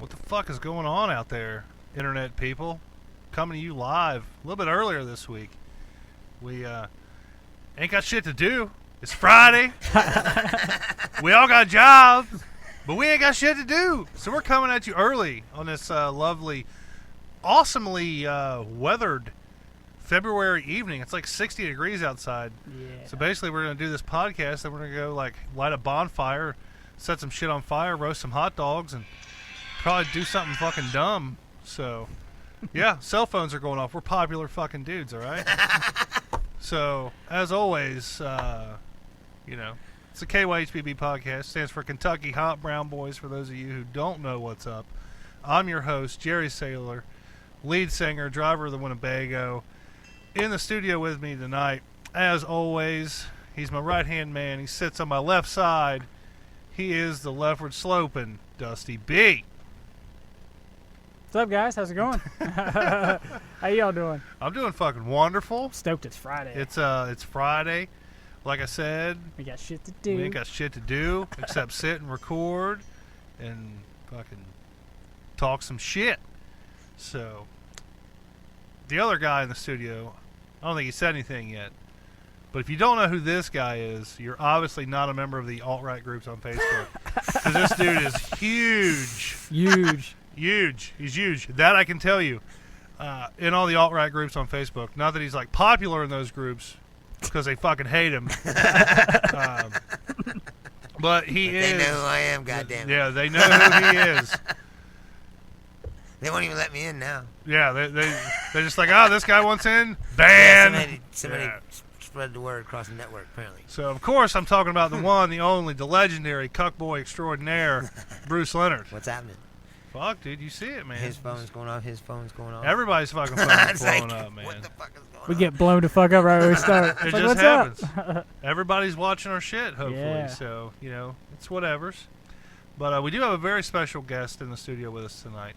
What the fuck is going on out there, internet people? Coming to you live a little bit earlier this week. We ain't got shit to do. It's Friday. We all got jobs, but we ain't got shit to do. So we're coming at you early on this lovely, awesomely weathered February evening. It's like 60 degrees outside. Yeah. So basically we're going to do this podcast, then we're going to go like light a bonfire, set some shit on fire, roast some hot dogs, and probably do something fucking dumb. So, yeah, cell phones are going off. We're popular fucking dudes, all right? So, as always, you know, it's a KYHBB podcast. Stands for Kentucky Hot Brown Boys, for those of you who don't know what's up. I'm your host, Jerry Saylor, lead singer, driver of the Winnebago. In the studio with me tonight, as always, he's my right-hand man. He sits on my left side. He is the leftward sloping Dusty B. What's up, guys? How's it going? How y'all doing? I'm doing fucking wonderful. Stoked it's Friday. It's Friday. Like I said, we got shit to do. We ain't got shit to do except sit and record and fucking talk some shit. So, the other guy in the studio, I don't think he said anything yet. But if you don't know who this guy is, you're obviously not a member of the alt-right groups on Facebook. Because this dude is huge. Huge. Huge. He's huge. That I can tell you. In all the alt-right groups on Facebook. Not that he's like popular in those groups because they fucking hate him. But he is. They know who I am, goddamn. Yeah, they know who he is. They won't even let me in now. Yeah, they're just like, oh, this guy wants in. Ban. Yeah, somebody spread the word across the network, apparently. So, of course, I'm talking about the one, the only, the legendary cuckboy extraordinaire, Bruce Leonard. What's happening? Fuck, dude, you see it, man. His phone's going off. His phone's going off. Everybody's fucking phone's blowing like, up, man. What the fuck is going on? We get blown the fuck up right when we start. It like, just what's happens. up? Everybody's watching our shit, hopefully. Yeah. So, you know, it's whatevers. But we do have a very special guest in the studio with us tonight.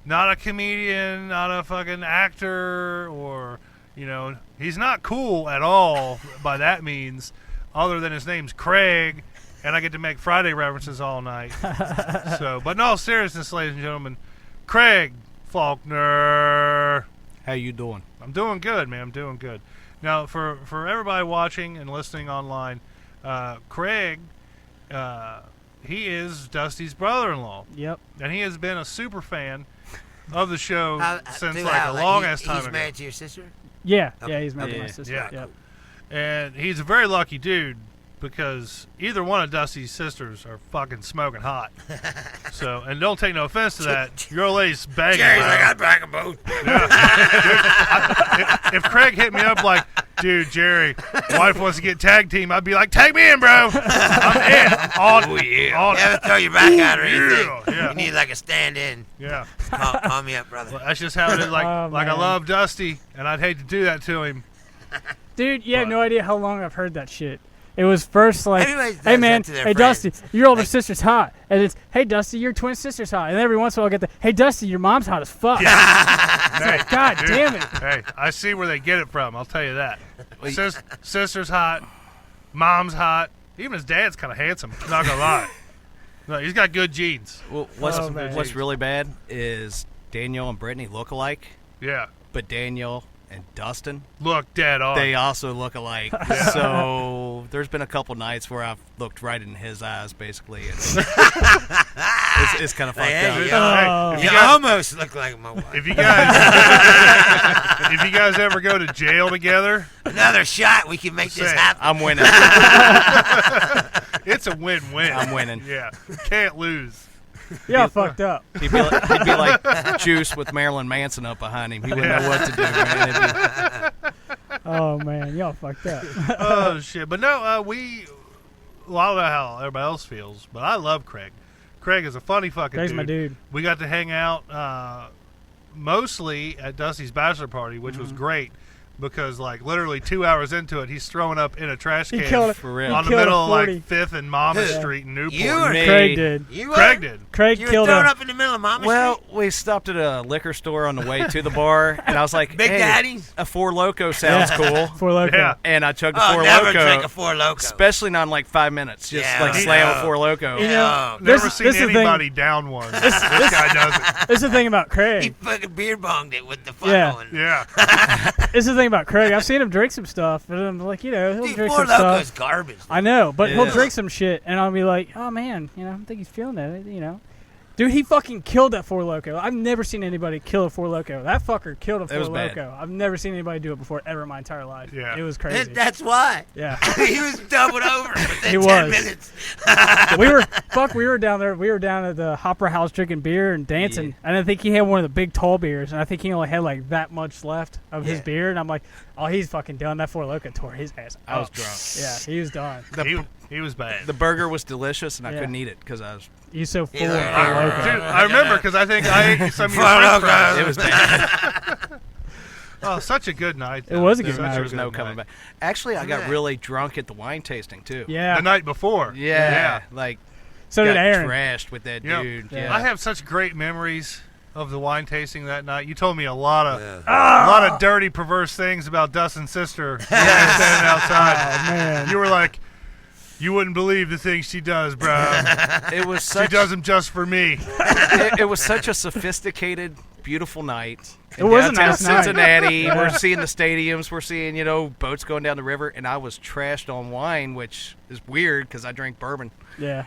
Not a comedian, not a fucking actor, or, you know, he's not cool at all by that means, other than his name's Craig, and I get to make Friday references all night. So, but in all seriousness, ladies and gentlemen, Craig Faulkner. How you doing? I'm doing good, man. I'm doing good. Now, for everybody watching and listening online, Craig, he is Dusty's brother-in-law. Yep. And he has been a super fan of the show since dude, like a long-ass time He's ago. married to your sister? Yeah. Okay. Yeah, he's married to Yeah. my sister. Yeah. Yep. And he's a very lucky dude because either one of Dusty's sisters are fucking smoking hot. So, and don't take no offense to that. Your old lady's banging. Jerry's bro. like, I'd bang them both. Yeah. If Craig hit me up like, dude, Jerry, wife wants to get tag team, I'd be like, tag me in, bro. I'm in. Oh, yeah. You ever throw your back out or anything? Yeah. You need like a stand-in. Yeah. Call me up, brother. Well, that's just how it is. Like, Oh, like I man. love Dusty, and I'd hate to do that to him. Dude, you have no idea how long I've heard that shit. It was first like, Everybody does hey man, that to their hey friends. Dusty, your older Like- sister's hot, and it's, hey Dusty, your twin sister's hot, and every once in a while I get the, hey Dusty, your mom's hot as fuck. Hey, God dude, damn it. Hey, I see where they get it from. I'll tell you that. Sister's hot, mom's hot. Even his dad's kind of handsome. Not gonna lie. No, he's got good genes. Well, Oh, man. what's really bad is Daniel and Brittany look alike, Yeah. but Daniel and Dustin, Look dead on. they also look alike. So there's been a couple nights where I've looked right in his eyes, basically. And it's kind of fucked Hey, up. Oh. Hey, if You you guys, almost look like my wife. if you guys ever go to jail together, Another shot, we can make this Say, happen. I'm winning. it's a win-win. I'm winning. Yeah. Can't lose. Y'all fucked up. He'd be like Juice with Marilyn Manson up behind him. He wouldn't know what to do, man. Oh man, y'all fucked up. Oh, shit. But no, well, I don't know how everybody else feels, but I love Craig. Craig is a funny fucking Craig's dude. my dude. We got to hang out mostly at Dusty's bachelor party, which was great. because like literally 2 hours into it, he's throwing up in a trash He can killed it. For real. on the killed a middle of 40. like 5th and Mama Who? Street in Newport. You or Me. Craig did. You Craig were? did. Craig You were killed thrown him. up in the middle of Mama Well, Street? we stopped at a liquor store on the way to the bar, and I was like, Big hey, Daddy's? a Four Loko sounds cool. For Loco. Yeah. And I chugged a Oh, Four never Loko. drink a Four Loko. Especially not in like 5 minutes. Just Yeah, like I slam know. a Four Loko. You know, No. Never This- seen this is the thing. anybody down one. This guy does it. This is the thing about He Craig. fucking beer bonged it with the fuck Yeah. on. Yeah. This is the thing about Craig. I've seen him drink some stuff, and I'm like, he'll Dude, drink Four some Loko's stuff. garbage. I know, but he'll Yeah. drink some shit, and I'll be like, oh man, I think he's feeling that, Dude, he fucking killed that Four Loko. I've never seen anybody kill a Four Loko. That fucker killed a Four was bad. Loko. I've never seen anybody do it before ever in my entire life. Yeah. It was crazy. That's why. Yeah. He was doubled over within He 10 was. minutes. we were down there. We were down at the Hopper House drinking beer and dancing. And I think he had one of the big tall beers, and I think he only had like that much left of his Yeah. beer. And I'm like, oh, he's fucking done. That Four Loko tore his ass. I was up. drunk. Yeah, he was done. He was bad. The burger was delicious, and I Yeah. couldn't eat it because I was. He's so full Yeah. of Four Loko. Dude, I remember because I think I ate some of your Four French Loko. fries. It was bad. Oh, such a good night. It was a good Such night. There was no good coming night. back. Actually, I got Yeah. really drunk at the wine tasting too. Yeah. The night before. Yeah, like So got did Aaron. trashed with that Yeah. dude. Yeah. Yeah. I have such great memories of the wine tasting that night. You told me a lot of Yeah. a lot of dirty, perverse things about Dustin's sister when we were standing outside. Oh man. You were like, you wouldn't believe the things she does, bro. It was She such. does them just for me. It was such a sophisticated, beautiful night. It was a downtown nice night. Cincinnati. Yeah. We're seeing the stadiums. We're seeing boats going down the river, and I was trashed on wine, which is weird because I drink bourbon, Yeah.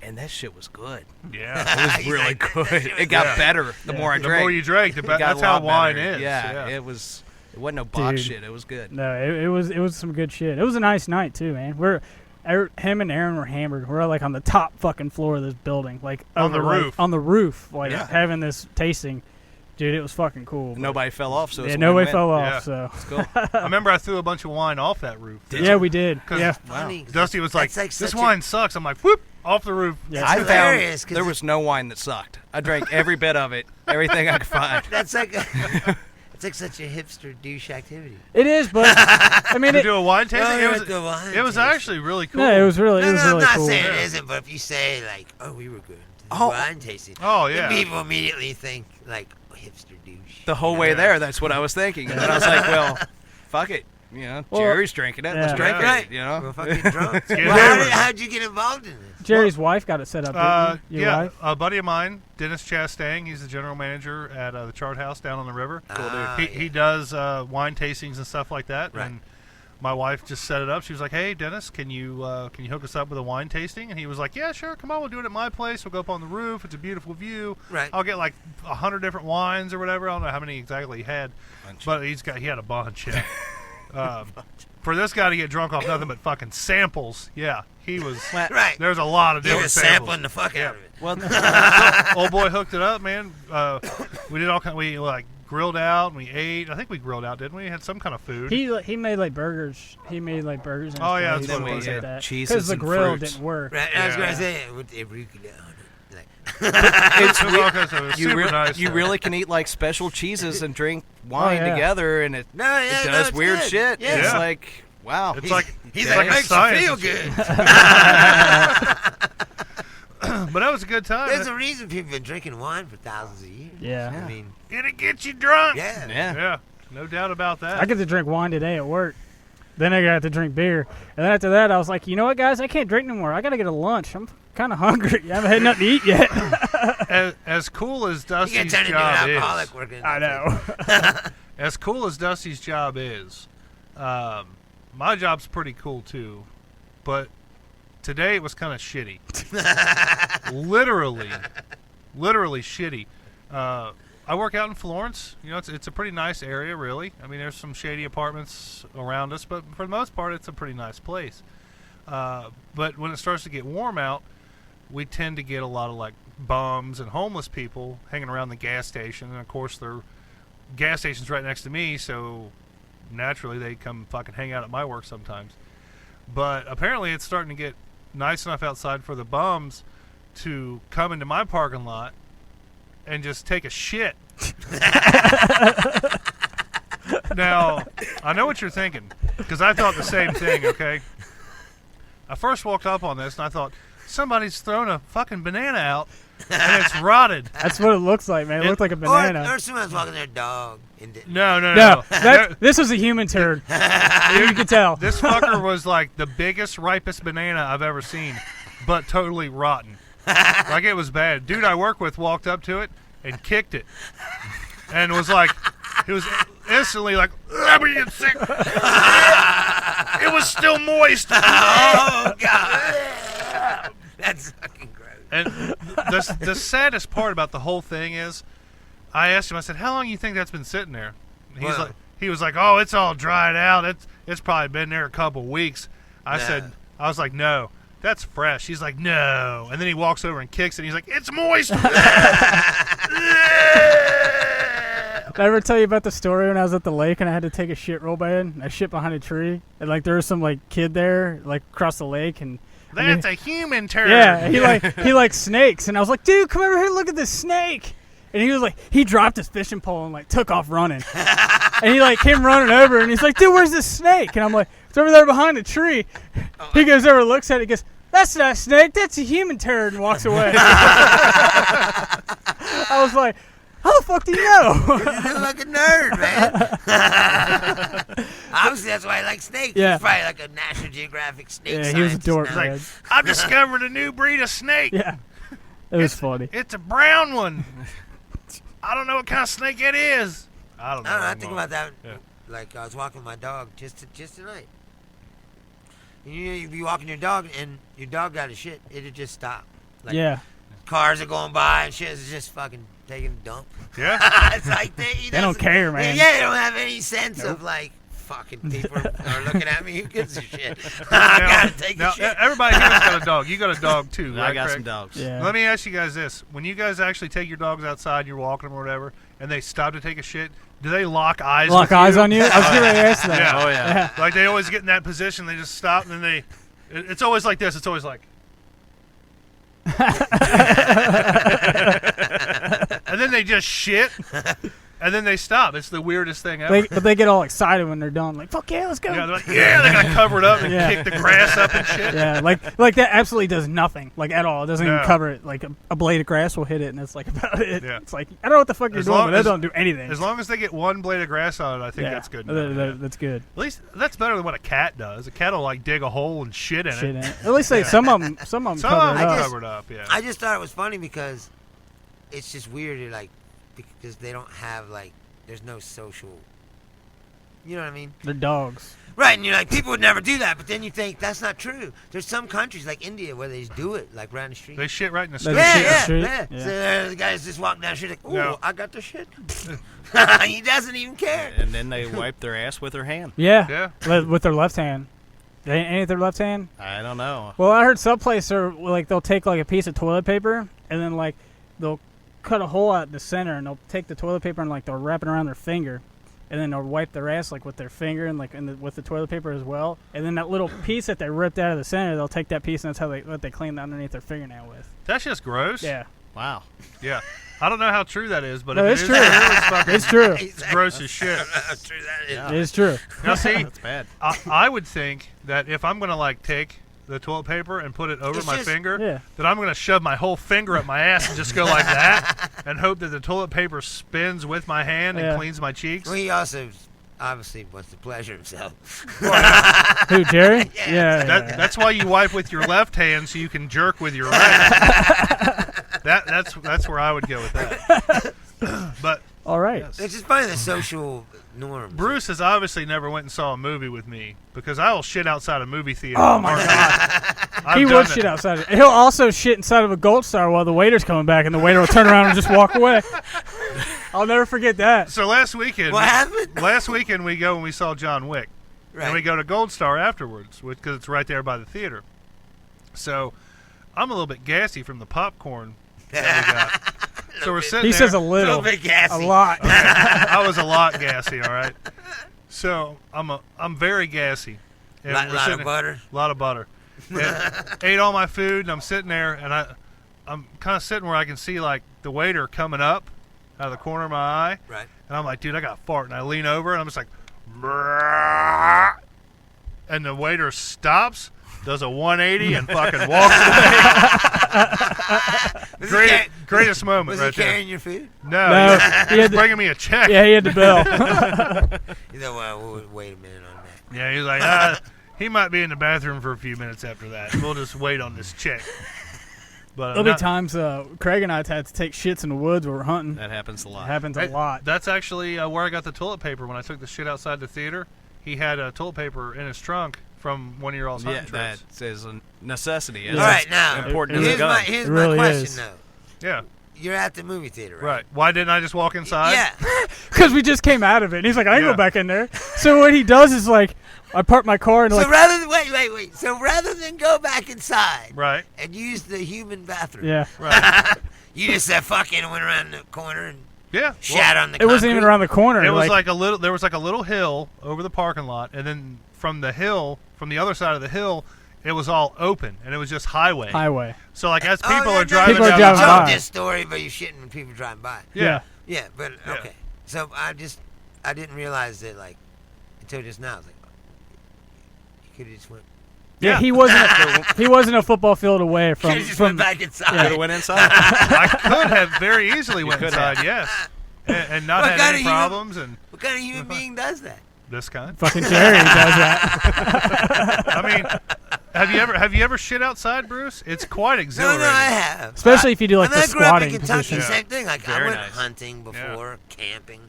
and that shit was good. Yeah. It was He's really like, good. "That shit It was got good." better the Yeah. more I The drank. more you drink, the It better. got That's a how lot wine better. is. Yeah, it wasn't no box Dude. shit. It was good. No, it was some good shit. It was a nice night too, man. Him and Aaron were hammered. We're like on the top fucking floor of this building, like On the over, like, roof. on the roof, like Yeah. having this tasting. Dude, it was fucking cool. but- Nobody fell off, so it's Yeah, a nobody win-win. fell off. Yeah. So It's cool. I remember I threw a bunch of wine off that roof. yeah, we did. 'Cause- Yeah, Funny. Dusty was like, That's like this such a- wine sucks. I'm like, whoop, off the roof. yeah. I hilarious, found 'cause there was no wine that sucked. I drank every bit of it, everything I could find. That's like it's like such a hipster douche activity. It is, but I mean, To it, do a wine tasting, Oh, it yeah, was, the wine it was tasting. actually really cool. no, it was really No, I'm not cool. saying Yeah. it isn't, but if you say like, "Oh, we were good," Oh. wine tasting. Oh, then yeah. people immediately think like hipster douche. The whole way there, that's what I was thinking. And then I was like, well, fuck it. Well, Jerry's drinking it. Let's yeah. drink Right. it. You know? We're fucking drunk. get Well, hammered. how'd you get involved in this? Jerry's wife got it set up. Didn't you? Your Yeah, wife? a buddy of mine, Dennis Chastain, he's the general manager at the Chart House down on the river. Ah, He yeah. does wine tastings and stuff like that. Right. And my wife just set it up. She was like, "Hey, Dennis, can you hook us up with a wine tasting?" And he was like, "Yeah, sure. Come on, we'll do it at my place. We'll go up on the roof. It's a beautiful view. Right. I'll get like 100 different wines or whatever. I don't know how many exactly he had, but he had a bunch. Yeah. For this guy to get drunk off nothing but fucking samples, yeah, he was. Right. There's a lot of He different was samples. sampling the fuck out of it. Well, Old boy hooked it up, man. We did all kind. We like grilled out and we ate. I think we grilled out, didn't we? Had some kind of food. He made like burgers. He made like burgers. And Oh, yeah, stuff. that's what it Things was, like yeah. that. Cheeses Because the and grill fruits. didn't work. Right. I was Yeah. gonna say with the arugula on it. Like, It's all kinds of- it was you, super re- nice. you though. really can eat like special cheeses and drink wine yeah. together, and it, no, yeah, it no, does it's weird good. shit. Yeah. It's Yeah. like, wow. It's like He's it's like, like makes science you and feel shit. good. But that was a good time. There's a reason people have been drinking wine for thousands of years. Yeah. I mean, It'll get you drunk. yeah. yeah. Yeah, no doubt about that. I get to drink wine today at work. Then I got to drink beer. And then after that, I was like, you know what, guys? I can't drink no more. I got to get a lunch. I'm kind of hungry. I haven't had nothing to eat yet. as cool as You Dusty's get turned into job an is, alcoholic working. I know. as cool as Dusty's job is, my job's pretty cool too. But today it was kind of shitty. literally shitty. I work out in Florence. You know, it's a pretty nice area, really. I mean, there's some shady apartments around us, but for the most part, it's a pretty nice place. But when it starts to get warm out, we tend to get a lot of like bums and homeless people hanging around the gas station, and of course, their gas station's right next to me, so naturally they come fucking hang out at my work sometimes. But apparently, it's starting to get nice enough outside for the bums to come into my parking lot and just take a shit. Now, I know what you're thinking, because I thought the same thing, okay? I first walked up on this, and I thought, somebody's thrown a fucking banana out, and it's rotted. That's what it looks like, man. It looked like a banana. Or someone's walking their dog. No. This was a human turd. You can tell. This fucker was like the biggest, ripest banana I've ever seen, but totally rotten. Like, it was bad. Dude I work with walked up to it and kicked it. And was like, he was instantly like, I'm getting sick. It was still moist. Oh, God. That's fucking gross. And the saddest part about the whole thing is, I asked him, I said, how long you think that's been sitting there? And he was like, oh, it's all dried out. It's probably been there a couple weeks. I was like, no, that's fresh. He's like, no. And then he walks over and kicks it. And he's like, it's moist. Did I ever tell you about the story when I was at the lake and I had to take a shit real bad? I shit behind a tree, and like there was some like kid there, like across the lake, and that's a human turd. Yeah, he likes snakes, and I was like, dude, come over here, look at this snake. And he was like, he dropped his fishing pole and like took off running, and he like came running over, and he's like, dude, where's this snake? And I'm like, it's over there behind the tree. He goes over, looks at it, he goes, that's not a snake, that's a human turd, and walks away. I was like, how the fuck do you know? You look like a nerd, man. Obviously, that's why I like snakes. Yeah. He's probably like a National Geographic snake Yeah, he was a scientist dork, now. man. Like, I've discovered a new breed of snake. Yeah, it was funny. It's a brown one. I don't know what kind of snake it is. I don't know. I think about that. Yeah. Like, I was walking my dog just tonight. And you'd be walking your dog, and your dog got a shit. It'd just stop. Like, Yeah. cars are going by, and shit is just fucking taking a dump. Yeah. It's like They don't care, man. Yeah, they don't have any sense of, like, fucking people are looking at me. Who gives a shit? I gotta take a shit. Everybody here's got a dog. You got a dog too, right? I got Craig? some dogs. Yeah. Let me ask you guys this: when you guys actually take your dogs outside, you're walking them or whatever, and they stop to take a shit, do they lock eyes? Lock with eyes you? on you? I was going to ask that. Yeah. Oh, yeah. Like they always get in that position, they just stop, and then it's always like this. It's always like. And then they just shit, and then they stop. It's the weirdest thing ever. But they get all excited when they're done. Like, fuck yeah, let's go. Yeah, they're like, yeah, they gotta cover it up and Yeah. kick the grass up and shit. Yeah, like that absolutely does nothing, like at all. It doesn't No. even cover it. Like a blade of grass will hit it, and that's like about it. Yeah. It's like I don't know what the fuck you're As doing, long but that as- don't do anything. As long as they get one blade of grass on it, I think that's good. That's good. At least that's better than what a cat does. A cat will like dig a hole and shit in Shit it. in it. At least some of them Some of cover them it up. covered up. Yeah. I just thought it was funny because it's just weird, like, because they don't have, like, there's no social, you know what I mean? They're dogs. Right, and you're like, people would never do that, but then you think that's not true. There's some countries like India where they just do it, like around the street. They shit right in the They street. shit in the Yeah. street? So Yeah. the guy's just walking down the street like, ooh, No. I got the shit. He doesn't even care. And then they wipe their ass with their hand. Yeah. Yeah. With their left hand. They ain't with their left hand? I don't know. Well, I heard some place are like they'll take like a piece of toilet paper and then like they'll cut a hole out in the center and they'll take the toilet paper and like they'll wrap it around their finger and then they'll wipe their ass like with their finger and like with the toilet paper as well. And then that little piece that they ripped out of the center, they'll take that piece and that's how what they clean underneath their fingernail with. That's just gross. Yeah. Wow. Yeah. I don't know how true that is, but No, if it's it is true. it's fucking It's true. it's gross as shit. How true that is. Yeah. It is true. Now see, That's bad. I would think that if I'm gonna like take the toilet paper and put it over It's my just- finger, Yeah. that I'm gonna shove my whole finger up my ass and just go like that, and hope that the toilet paper spins with my hand Yeah. and cleans my cheeks. Well, he also obviously wants to pleasure himself. Who, Jerry? Yeah. Yeah. That's why you wipe with your left hand so you can jerk with your right. That's where I would go with that. But All right. yes. It's just funny, the social norms. Bruce has obviously never went and saw a movie with me because I will shit outside a movie theater. Oh, my God! He would shit outside it. He'll also shit inside of a Gold Star while the waiter's coming back, and the waiter will turn around and just walk away. I'll never forget that. So last weekend, What happened? Last weekend we go and we saw John Wick, and we go to Gold Star afterwards because it's right there by the theater. So I'm a little bit gassy from the popcorn that we got. So we're sitting He there. says a A little. little bit gassy. A lot. I was a lot gassy, all right. So I'm very gassy. And Lot we're sitting- of butter. lot of butter. And ate all my food, and I'm sitting there, and I'm kind of sitting where I can see like the waiter coming up out of the corner of my eye, Right. and I'm like, dude, I got to fart, and I lean over, and I'm just like, and the waiter stops, does a 180, and fucking walks away. Greatest moment Was right he there. carrying your food? No, he he was had to- bringing me a check. Yeah, he had the bill. You know, well, we'll wait a minute on that. Yeah, he was like, he might be in the bathroom for a few minutes after that. We'll just wait on this check. But There'll be times Craig and I had to take shits in the woods when we're hunting. That happens a lot. It happens a lot. That's actually where I got the toilet paper when I took the shit outside the theater. He had toilet paper in his trunk from one of your all's hunting trips. That is a necessity. All right, now, important as a here's gun. here's It my really question, is. though. Yeah, You're at the movie theater, right? right. Why didn't I just walk inside? Yeah. Because we just came out of it. And he's like, I can Yeah. go back in there. So what he does is like, I park my car and So like, rather than wait. So rather than go back inside Right. and use the human bathroom, yeah. Right. you just said fuck it and went around the corner and Yeah. shat on the It wasn't even concrete? around the corner. It was like a little. There was like a little hill over the parking lot, and then from the hill, from the other side of the hill, it was all open, and it was just highway. highway. So like as Oh, people yeah, are driving People are down driving the told by. this story, but you're shitting when people driving by. Yeah. Yeah, but Yeah. okay. So I didn't realize that like until just now. I was like, oh, you could have just went. Yeah, he wasn't a football field away Could from. have just went from back inside. Yeah. Could have went inside. I could have very easily went could inside, have. yes, and not What had kind any of human- problems, and What kind of human being does that? this kind. fucking Jerry does that. I mean, have you ever shit outside, Bruce? It's quite No, exhilarating. I have. Especially if you do like I mean, the I grew up in squatting Kentucky, position. Yeah. same thing. Like I Very went nice. hunting before, camping.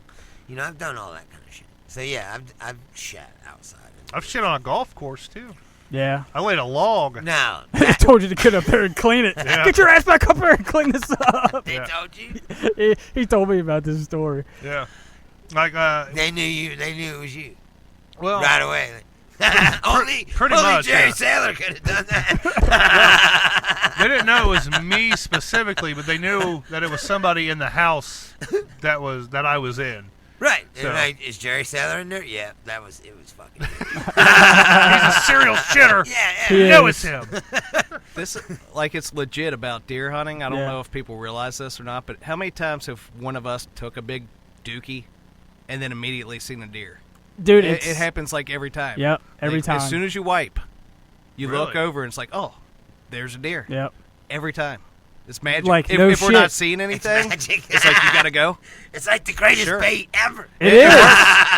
You know, I've done all that kind of shit. So yeah, I've shat outside. I've shit on a golf course too. Yeah. I laid a log. Now, I told you to get up there and clean it. Yeah. Get your ass back up there and clean this up. they Yeah. told you. He told me about this story. Yeah, like They knew you. They knew it was you well, right away. only pretty only much, Jerry yeah. Saylor could have done that. they didn't know it was me specifically, but they knew that it was somebody in the house that I was in. Right. So- And like, is Jerry Saylor in there? Yeah, it was fucking. He's a serial shitter. Yeah, He You yeah. know is. it's him. This like it's legit about deer hunting. I don't Yeah. know if people realize this or not, but how many times have one of us took a big dookie and then immediately seen a deer? Dude, It happens like every time. Yep, every Like, time. As soon as you wipe, you look Really? over and it's like, oh, there's a deer. Yep. Every time. It's magic. Like, if no if we're not shit. seeing It's anything, magic. it's like you gotta go. It's like the greatest Sure. bait ever. It is.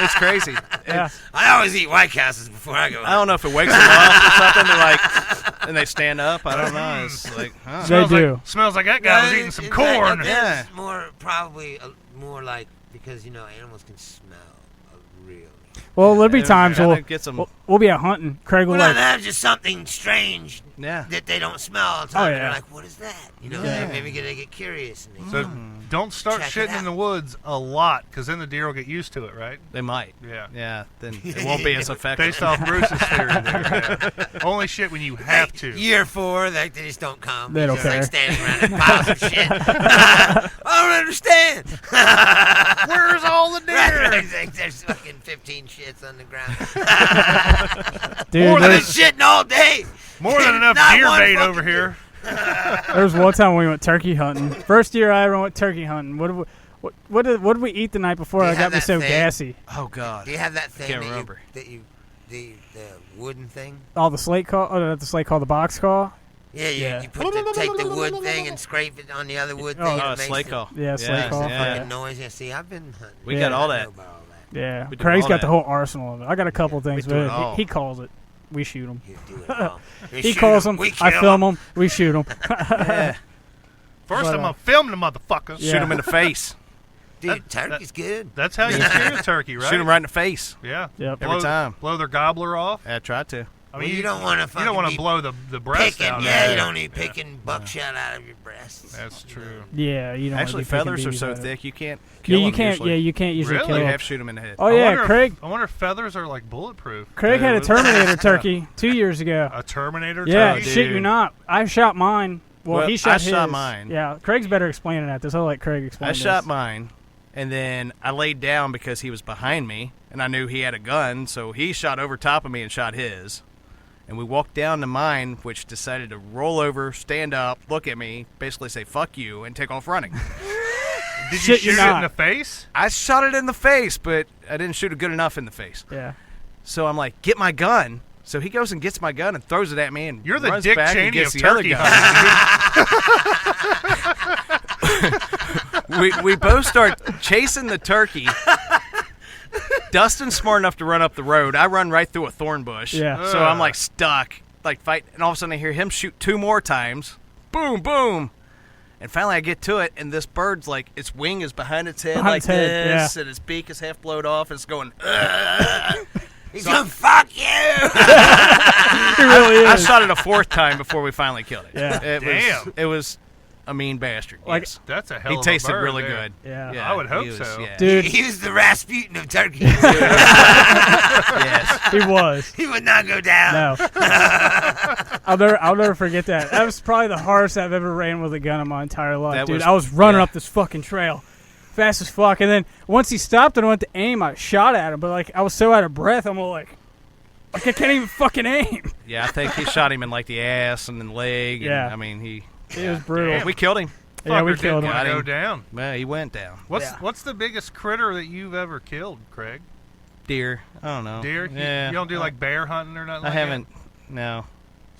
It's crazy. Yeah. I always eat White Castles before I go. I don't know if it wakes them up or something. They're like, and they stand up. I don't know. It's like, huh. They Smells do. Like, smells like that guy was eating some corn. Yeah. It's more probably more like because animals can smell real. Well, there'll be It times kinda gets 'em- we'll be out hunting. Craig will Well, like, that's just something strange Yeah. that they don't smell all the time. Oh, And yeah. they're like, what is that? You know, Yeah. maybe they get curious. And they, So don't start Check it shitting in out. the woods a lot, because then the deer will get used to it, right? They might. Yeah. Yeah. Then it won't be as effective. Based off Bruce's theory there. Yeah. Only shit when you have to. Year 4, they just don't come. They don't just like care. standing around in piles of shit. I don't understand. Where's all the deer? Right, there's fucking 15 shits on the ground. dude, More I've than been shitting all day. More than enough Not deer one bait fucking over here. there was one time we went turkey hunting. First year I ever went turkey hunting. What did we eat the night before? Do you I got have me that so thing? gassy. Oh God. Do you have that thing Can't that remember. the wooden thing? All the slate call. Oh, not the slate call. The box call. Yeah, Yeah. you take the wood thing and scrape it on the other wood Oh, thing. Oh, and it a makes slate the call. Yeah, slate call. Yeah. fucking noise. Yeah, see, I've been hunting. We Yeah. got all I that. know about all that. Yeah, We do Craig's all got the that. whole arsenal of it. I got a couple things, do it but all. he calls it. We shoot him. You do it all. We He shoot calls 'em, them. we I kill film 'em. them. We shoot them. Yeah. First, But, I'm going to film the motherfucker. Yeah. Shoot him in the face. Dude, turkey's good. That's how you shoot a turkey, right? Shoot him right in the face. Yeah. Yep. Every time. Blow their gobbler off. I tried to. I Well, mean, you don't wanna You fucking don't want be to blow the breast Picking, out. yeah, of you it. don't need picking buckshot out of your breasts. That's true. Yeah, you don't. Actually, wanna be picking feathers are BBs so out of it. thick you can't Yeah, kill you them can't. usually. Yeah, you can't usually Really? kill You 'em. have to shoot them in the head. Oh yeah, I Craig wonder if feathers are like bulletproof. had a Dude. Terminator turkey 2 years ago. A Terminator Yeah, turkey? shit you dude. not. I shot mine. Well, he shot I his. shot mine. Yeah, Craig's better explaining that. This I'll let Craig explain. I this. shot mine, and then I laid down because he was behind me, and I knew he had a gun, so he shot over top of me and shot his. And we walked down to mine, which decided to roll over, stand up, look at me, basically say, fuck you, and take off running. Did you Shit, shoot you're it in not. the face? I shot it in the face, but I didn't shoot it good enough in the face. Yeah. So I'm like, get my gun. So he goes and gets my gun and throws it at me and You're the runs Dick back and Cheney gets of the other turkey gun. hunting. we both start chasing the turkey. Dustin's smart enough to run up the road. I run right through a thorn bush. Yeah. So I'm like stuck, like fight, and all of a sudden I hear him shoot 2 more times. Boom, boom. And finally I get to it, and this bird's like, its wing is behind its head Behind like its head, this, yeah. and its beak is half blowed off. It's going, ugh. He's going, fuck you! It really I is. shot it a 4th time before we finally killed it. Yeah. Damn. It was a mean bastard. Like- yes. That's a hell He of tasted a bird really there. good. Yeah. I would hope he was- so. Yeah. Dude, He was the Rasputin of turkeys. Yes. he was. He would not go down. No. I'll never forget that. That was probably the hardest I've ever ran with a gun in my entire life, That dude. was- I was running yeah. up this fucking trail, fast as fuck, and then once he stopped and I went to aim, I shot at him, but like I was so out of breath, I'm all like I can't even fucking aim. Yeah, I think he shot him in like the ass and then leg. Yeah. And, I mean, It was brutal. we killed him. Yeah, we Fucker killed didn't him. wanna Got go him. down. Well, he went down. What's the biggest critter that you've ever killed, Craig? Deer. I don't know. Deer? Yeah. You don't do like bear hunting or nothing? I like haven't. No.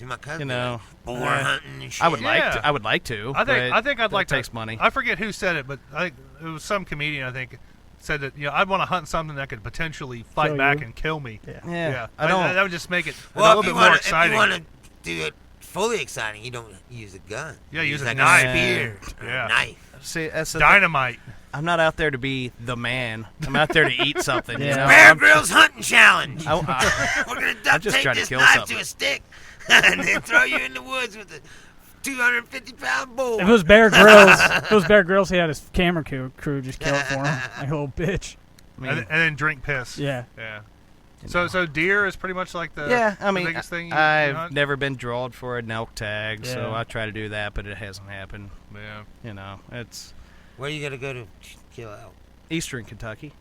See, my cousin You know. boar Yeah. hunting and shit. I would like Yeah. to. I would like to. That? I think I'd but like it to. takes money. I forget who said it, but I think it was some comedian. I think said that I'd want to hunt something that could potentially fight Kill back you. and kill me. Yeah. I don't. That would just make it a Well, little if bit you more wanna, exciting. If you want to do it fully exciting, you don't use a gun. Yeah, use a like knife. a spear or Yeah. a knife. See, that's the thing. Dynamite. I'm not out there to be the man. I'm out there to eat something. You Yeah. know? Bear I'm- Grylls hunting challenge. I- We're gonna I'm duct just tape trying to this kill knife something. to a stick and then throw you in the woods with a 250-pound bull. If it was Bear Grylls, he had his camera crew just kill it for him, like a little bitch. I mean, And then drink piss. Yeah. Yeah. So deer is pretty much like the yeah, I the mean, biggest thing you I've hunt? never been drawed for an elk tag, so Yeah. I try to do that, but it hasn't happened. Yeah. You know, it's Where you gonna go to kill elk? eastern Kentucky.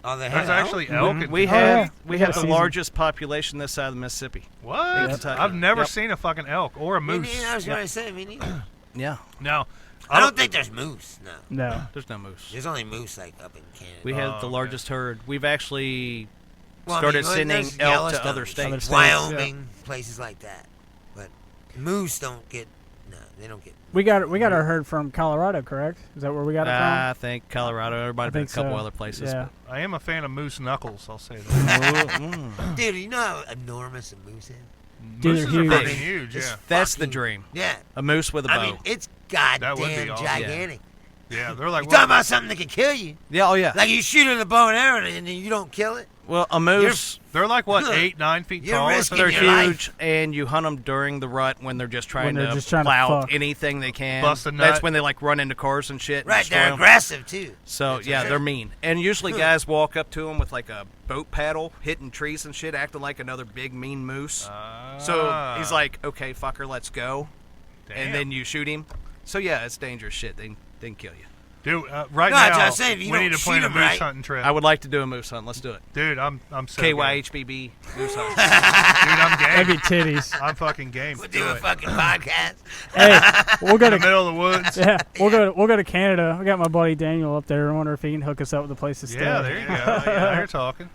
Oh, they There's have elk? actually elk. in We Oh, Kentucky. yeah. have We got the a season. largest population this side of the Mississippi. What? Kentucky. I've never Yep. seen a fucking elk or a Me moose. neither, I was gonna say, me neither. Yeah, No. I don't think there's moose. No, No. there's no moose. there's only moose like up in Canada. We have the okay. largest herd. We've actually Well, I started mean, sending there's elk to Yellowstone, other states. Other states. Wyoming, places like that. But moose don't get. No, they don't get. We got our herd from Colorado, correct? Is that where we got it I think Colorado. Everybody I been a think couple so. other places. Yeah. I am a fan of moose knuckles. I'll say that. but- Mm. Dude, you know how enormous a moose is? Dude, Mooses they're are huge. fucking huge. It's Yeah. That's the fucking- dream. Yeah. A moose with a bow. I mean, it's That would be goddamn awesome. gigantic. Yeah. They're like. You're talking about something that can kill you. yeah. Oh yeah. Like you shoot it with a bow and arrow and then you don't kill it. Well, a moose. They're like what 8, 9 feet You're tall. or risking something? They're your life. huge, and you hunt them during the rut when they're just trying they're to just trying to plow fuck. anything they can. Bust a nut. That's when they like run into cars and shit. and Right, destroy they're 'em. aggressive too. So That's yeah, okay. they're mean. And usually guys walk up to them with like a boat paddle, hitting trees and shit, acting like another big mean moose. So he's like, "Okay, fucker, let's go," Damn. and then you shoot him. So yeah, it's dangerous shit. They can kill you. Dude, right No, that's what now I'm saying, if you we don't need to plan shoot a 'em moose right- hunting trip. I would like to do a moose hunt. Let's do it. Dude, I'm so game. KYHBB moose hunt. Dude, I'm That'd be game. titties. I'm fucking game. We'll Do do a it. fucking podcast. Hey, we'll go In the to middle of the woods. yeah, we'll go to Canada. I got my buddy Daniel up there. I wonder if he can hook us up with a place to stay. Yeah, there you go. Yeah, now you're talking.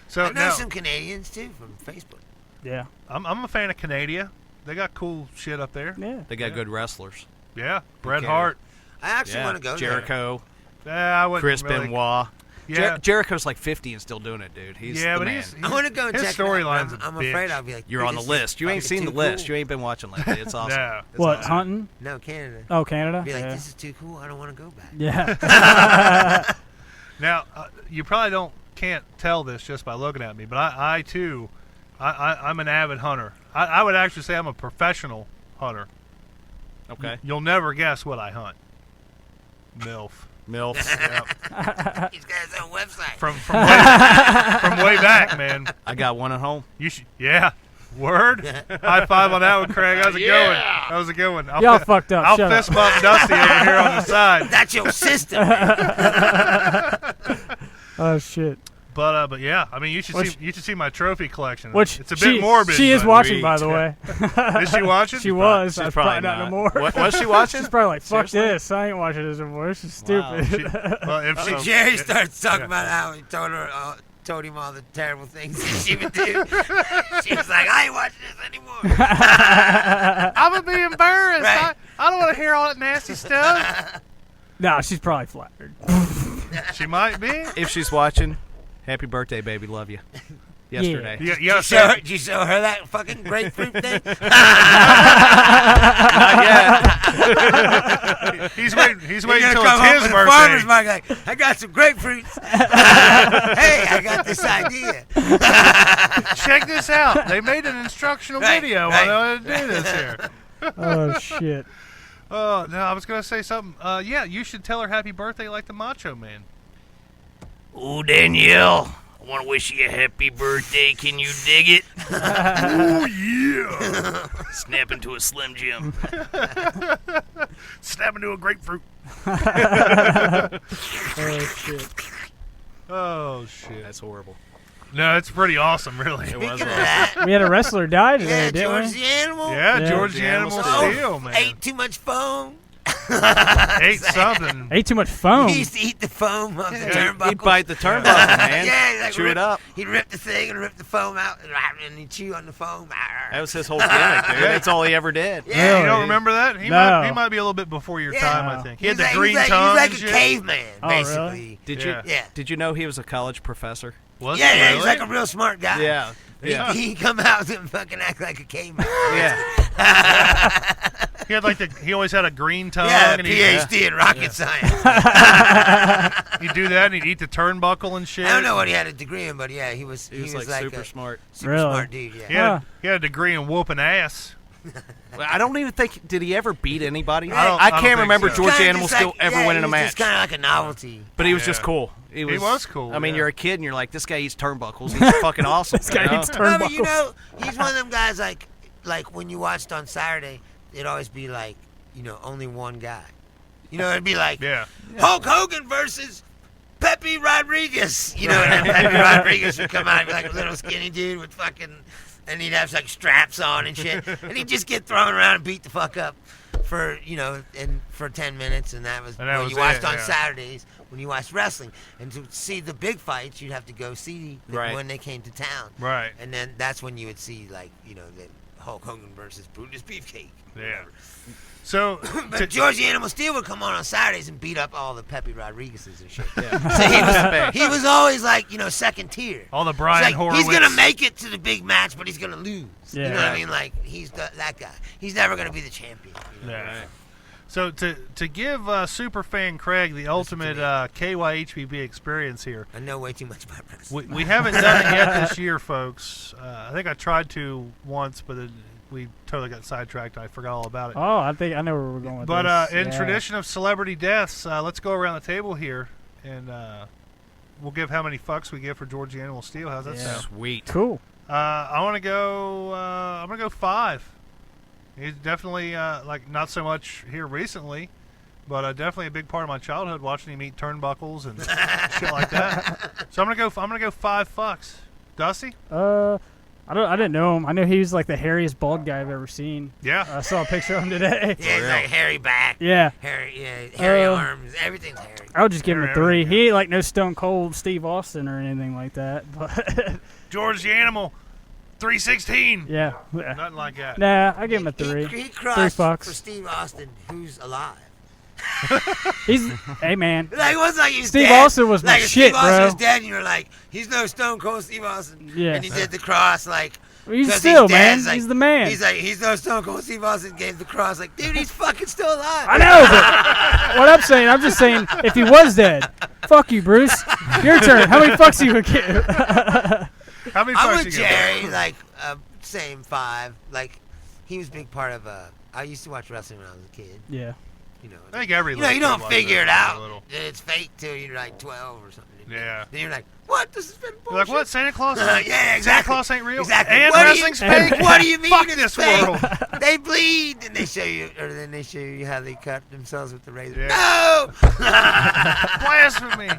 So I know now some Canadians too from Facebook. Yeah, I'm a fan of Canada. They got cool shit up there. yeah. They got good wrestlers. Yeah, Bret Okay. Hart. I actually Yeah, want to go Jericho, I wouldn't Chris really, Benoit. Yeah, Jericho's like 50 and still doing it, dude. He's yeah, the but man. he's I want to go and his check it out, but storyline's I'm a bitch. afraid I'll be like, You're dude, on the this is list. You ain't fucking seen the too list. cool. You ain't been watching lately. It's awesome. No. It's What, awesome. hunting? No, Canada. Oh, Canada. Be like, yeah. this is too cool. I don't want to go back. Yeah. Now you probably can't tell this just by looking at me, but I too, I'm an avid hunter. I would actually say I'm a professional hunter. Okay. You'll never guess what I hunt. MILF. MILF. Yep. He's got his own website. from way back, man. I got one at home. You should, yeah. Word. High five on that one, Craig. How's it going? That was a good one. Y'all fucked up. I'll Shut fist up. bump Dusty over here on the side. That's your system. Oh shit. But yeah, I mean, you should see my trophy collection. Which it's a bit morbid. She is but watching, by the way. Is she watching? She was. She's I probably not no not. more. What was she watching? She's probably like, fuck Seriously? this. I ain't watching this anymore. This is Wow. stupid. Well, if So she, Jerry starts talking about how he told him all the terrible things that she would do. She was like, I ain't watching this anymore. I'm gonna be embarrassed. Right. I don't want to hear all that nasty stuff. No, she's probably flattered. She might be. If she's watching, happy birthday, baby. Love you. Yesterday. Yeah, Did you show her that fucking grapefruit thing? Not yet. He's waiting. He's waiting You're until gonna come it's home his from the birthday. farmer's market like, I got some grapefruits. Hey, I got this idea. Check this out. They made an instructional Right, video right. on how to do this here. Oh, shit. Oh no, I was gonna say something. Yeah, you should tell her happy birthday like the Macho Man. Oh, Danielle, I want to wish you a happy birthday. Can you dig it? Oh yeah. Snap into a Slim Jim. Snap into a grapefruit. Oh, shit. Oh shit. That's horrible. No, it's pretty awesome, really. It was Speaking of awesome. that, We had a wrestler die today, yeah, didn't George we? the Animal. Yeah, Yeah. George the Animal Animal Steel, man. Ate too much foam. Ate something. Ate too much foam. He used to eat the foam off the turnbuckle. He'd bite the turnbuckle, man. Yeah, he'd like Chew it up. He'd rip the thing and rip the foam out, and he'd chew on the foam. That was his whole gimmick, dude. That's all he ever did. Yeah, You Really? don't remember that? He No. might be a little bit before your Yeah. time, I No. think. He had the He's green like, tongue He's like and a shit. caveman, Oh, really? basically. Did Yeah. you? Yeah. Did you know he was a college professor? Was Yeah, he yeah, really? he's like a real smart guy. Yeah. Yeah. He come out and fucking act like a caveman. Yeah. He had like he always had a green tongue, Yeah, and PhD in rocket science. he'd do that, and he'd eat the turnbuckle and shit. I don't know what he had a degree in, but yeah, he was He was like super a smart. super Really? smart dude. Yeah. He had a degree in whooping ass. Well, I don't even think. Did he ever beat anybody? I don't can't think remember so. George Kinda Animal just still like- ever yeah, winning a he was match. Just kind of like a novelty. But he was Yeah. just cool. He was cool, I mean, yeah. you're a kid and you're like, this guy eats turnbuckles. He's fucking awesome. This guy you know? eats No, but you turnbuckles. know, he's one of them guys like when you watched on Saturday, it'd always be like, only one guy. It'd be like Yeah. Hulk Hogan versus Pepe Rodriguez. And then Pepe Rodriguez would come out and be like a little skinny dude with fucking, and he'd have like straps on and shit, and he'd just get thrown around and beat the fuck up for for 10 minutes, and that was And that what was you watched it, on yeah. Saturdays when you watched wrestling. And to see the big fights, you'd have to go see Right. when they came to town. Right. And then that's when you would see the Hulk Hogan versus Brutus Beefcake. Yeah. So, But George the Animal Steel would come on Saturdays and beat up all the Pepe Rodriguez's and shit. Yeah. So he was always like, second tier. all the It's Brian like, Horowitz. he's gonna make it to the big match, but he's gonna lose. Yeah. You know what I Right. mean? Like he's that guy. He's never gonna be the champion. Yeah. So to give superfan Craig the ultimate KYHBB experience here, I know way too much about wrestling. we haven't done it yet this year, folks. I think I tried to once, but we totally got sidetracked. I forgot all about it. Oh, I think I know where we're going with But this. in Yeah. tradition of celebrity deaths, let's go around the table here, and we'll give how many fucks we give for George the Animal Steel. How's that Yeah. sound? Sweet. Cool. I want to go. I'm gonna go 5. He's definitely not so much here recently, but definitely a big part of my childhood watching him eat turnbuckles and shit like that. So I'm gonna go 5 fucks. Dusty? I didn't know him. I know he was like the hairiest bald guy I've ever seen. Yeah. I saw a picture of him today. Yeah, he's like hairy back, Yeah. hairy arms, everything's hairy. I would just give him a Hair 3. everything. He ain't like no Stone Cold Steve Austin or anything like that. But George the Animal, 316. yeah. Nothing like that. Nah, I give him a 3. He crossed 3 fucks. for Steve Austin, who's alive. He's hey man. Like it wasn't like he was Steve dead. Austin was my like if shit, Steve Austin bro. was dead, and you're like, he's no Stone Cold Steve Austin. Yeah. And he did the cross, like. He's 'cause still dead. man. It's like- He's the man. He's like, he's no Stone Cold Steve Austin. Gave the cross, like, dude, he's fucking still alive. I know, but what I'm just saying, if he was dead, fuck you, Bruce. Your turn. How many fucks you would give? How many I'm fucks with you give? Jerry, like, same 5. Like, he was a big part of. I used to watch wrestling when I was a kid. Yeah. You know. I think every You little don't kid was figure it that out. little. It's fake till you're like 12 or something. Yeah. Then you're like, what? This has been You're bullshit. like, what? Santa Claus? Yeah, Santa exactly. Claus ain't real? Exactly. And What do wrestling's you- fake? What do you mean Fuck it's this fake? world. They bleed, and they show you, or then they show you how they cut themselves with the razor. Yeah. No! Blasphemy.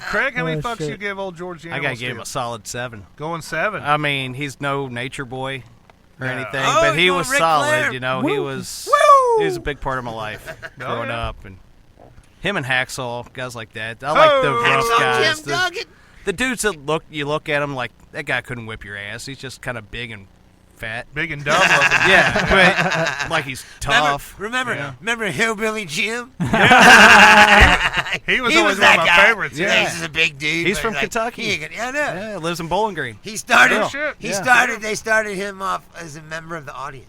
Craig, how many Oh, fucks shit. you give old George the I Animal gotta give him a Steel? solid 7. Going 7. I mean, he's no nature boy or No. anything, Oh, but he he's was going Ric solid. Flair. You know, he Woo. was Woo! he was a big part of my life growing yeah. up, and him and Hacksaw, guys like that. I like the Oh. rough Hacksaw guys. Jim The, Duggan. the dudes that you look at him like that guy couldn't whip your ass. He's just kind of big and fat. Big and dumb looking. Yeah, but like he's tough. Remember Hillbilly Jim? He was He always was that one of my guy. favorites. Yeah. Yeah, he's a big dude. He's but from like, Kentucky. he ain't gonna- yeah, I know. Yeah, lives in Bowling Green. He started. Real shit. He Yeah. started. They started him off as a member of the audience.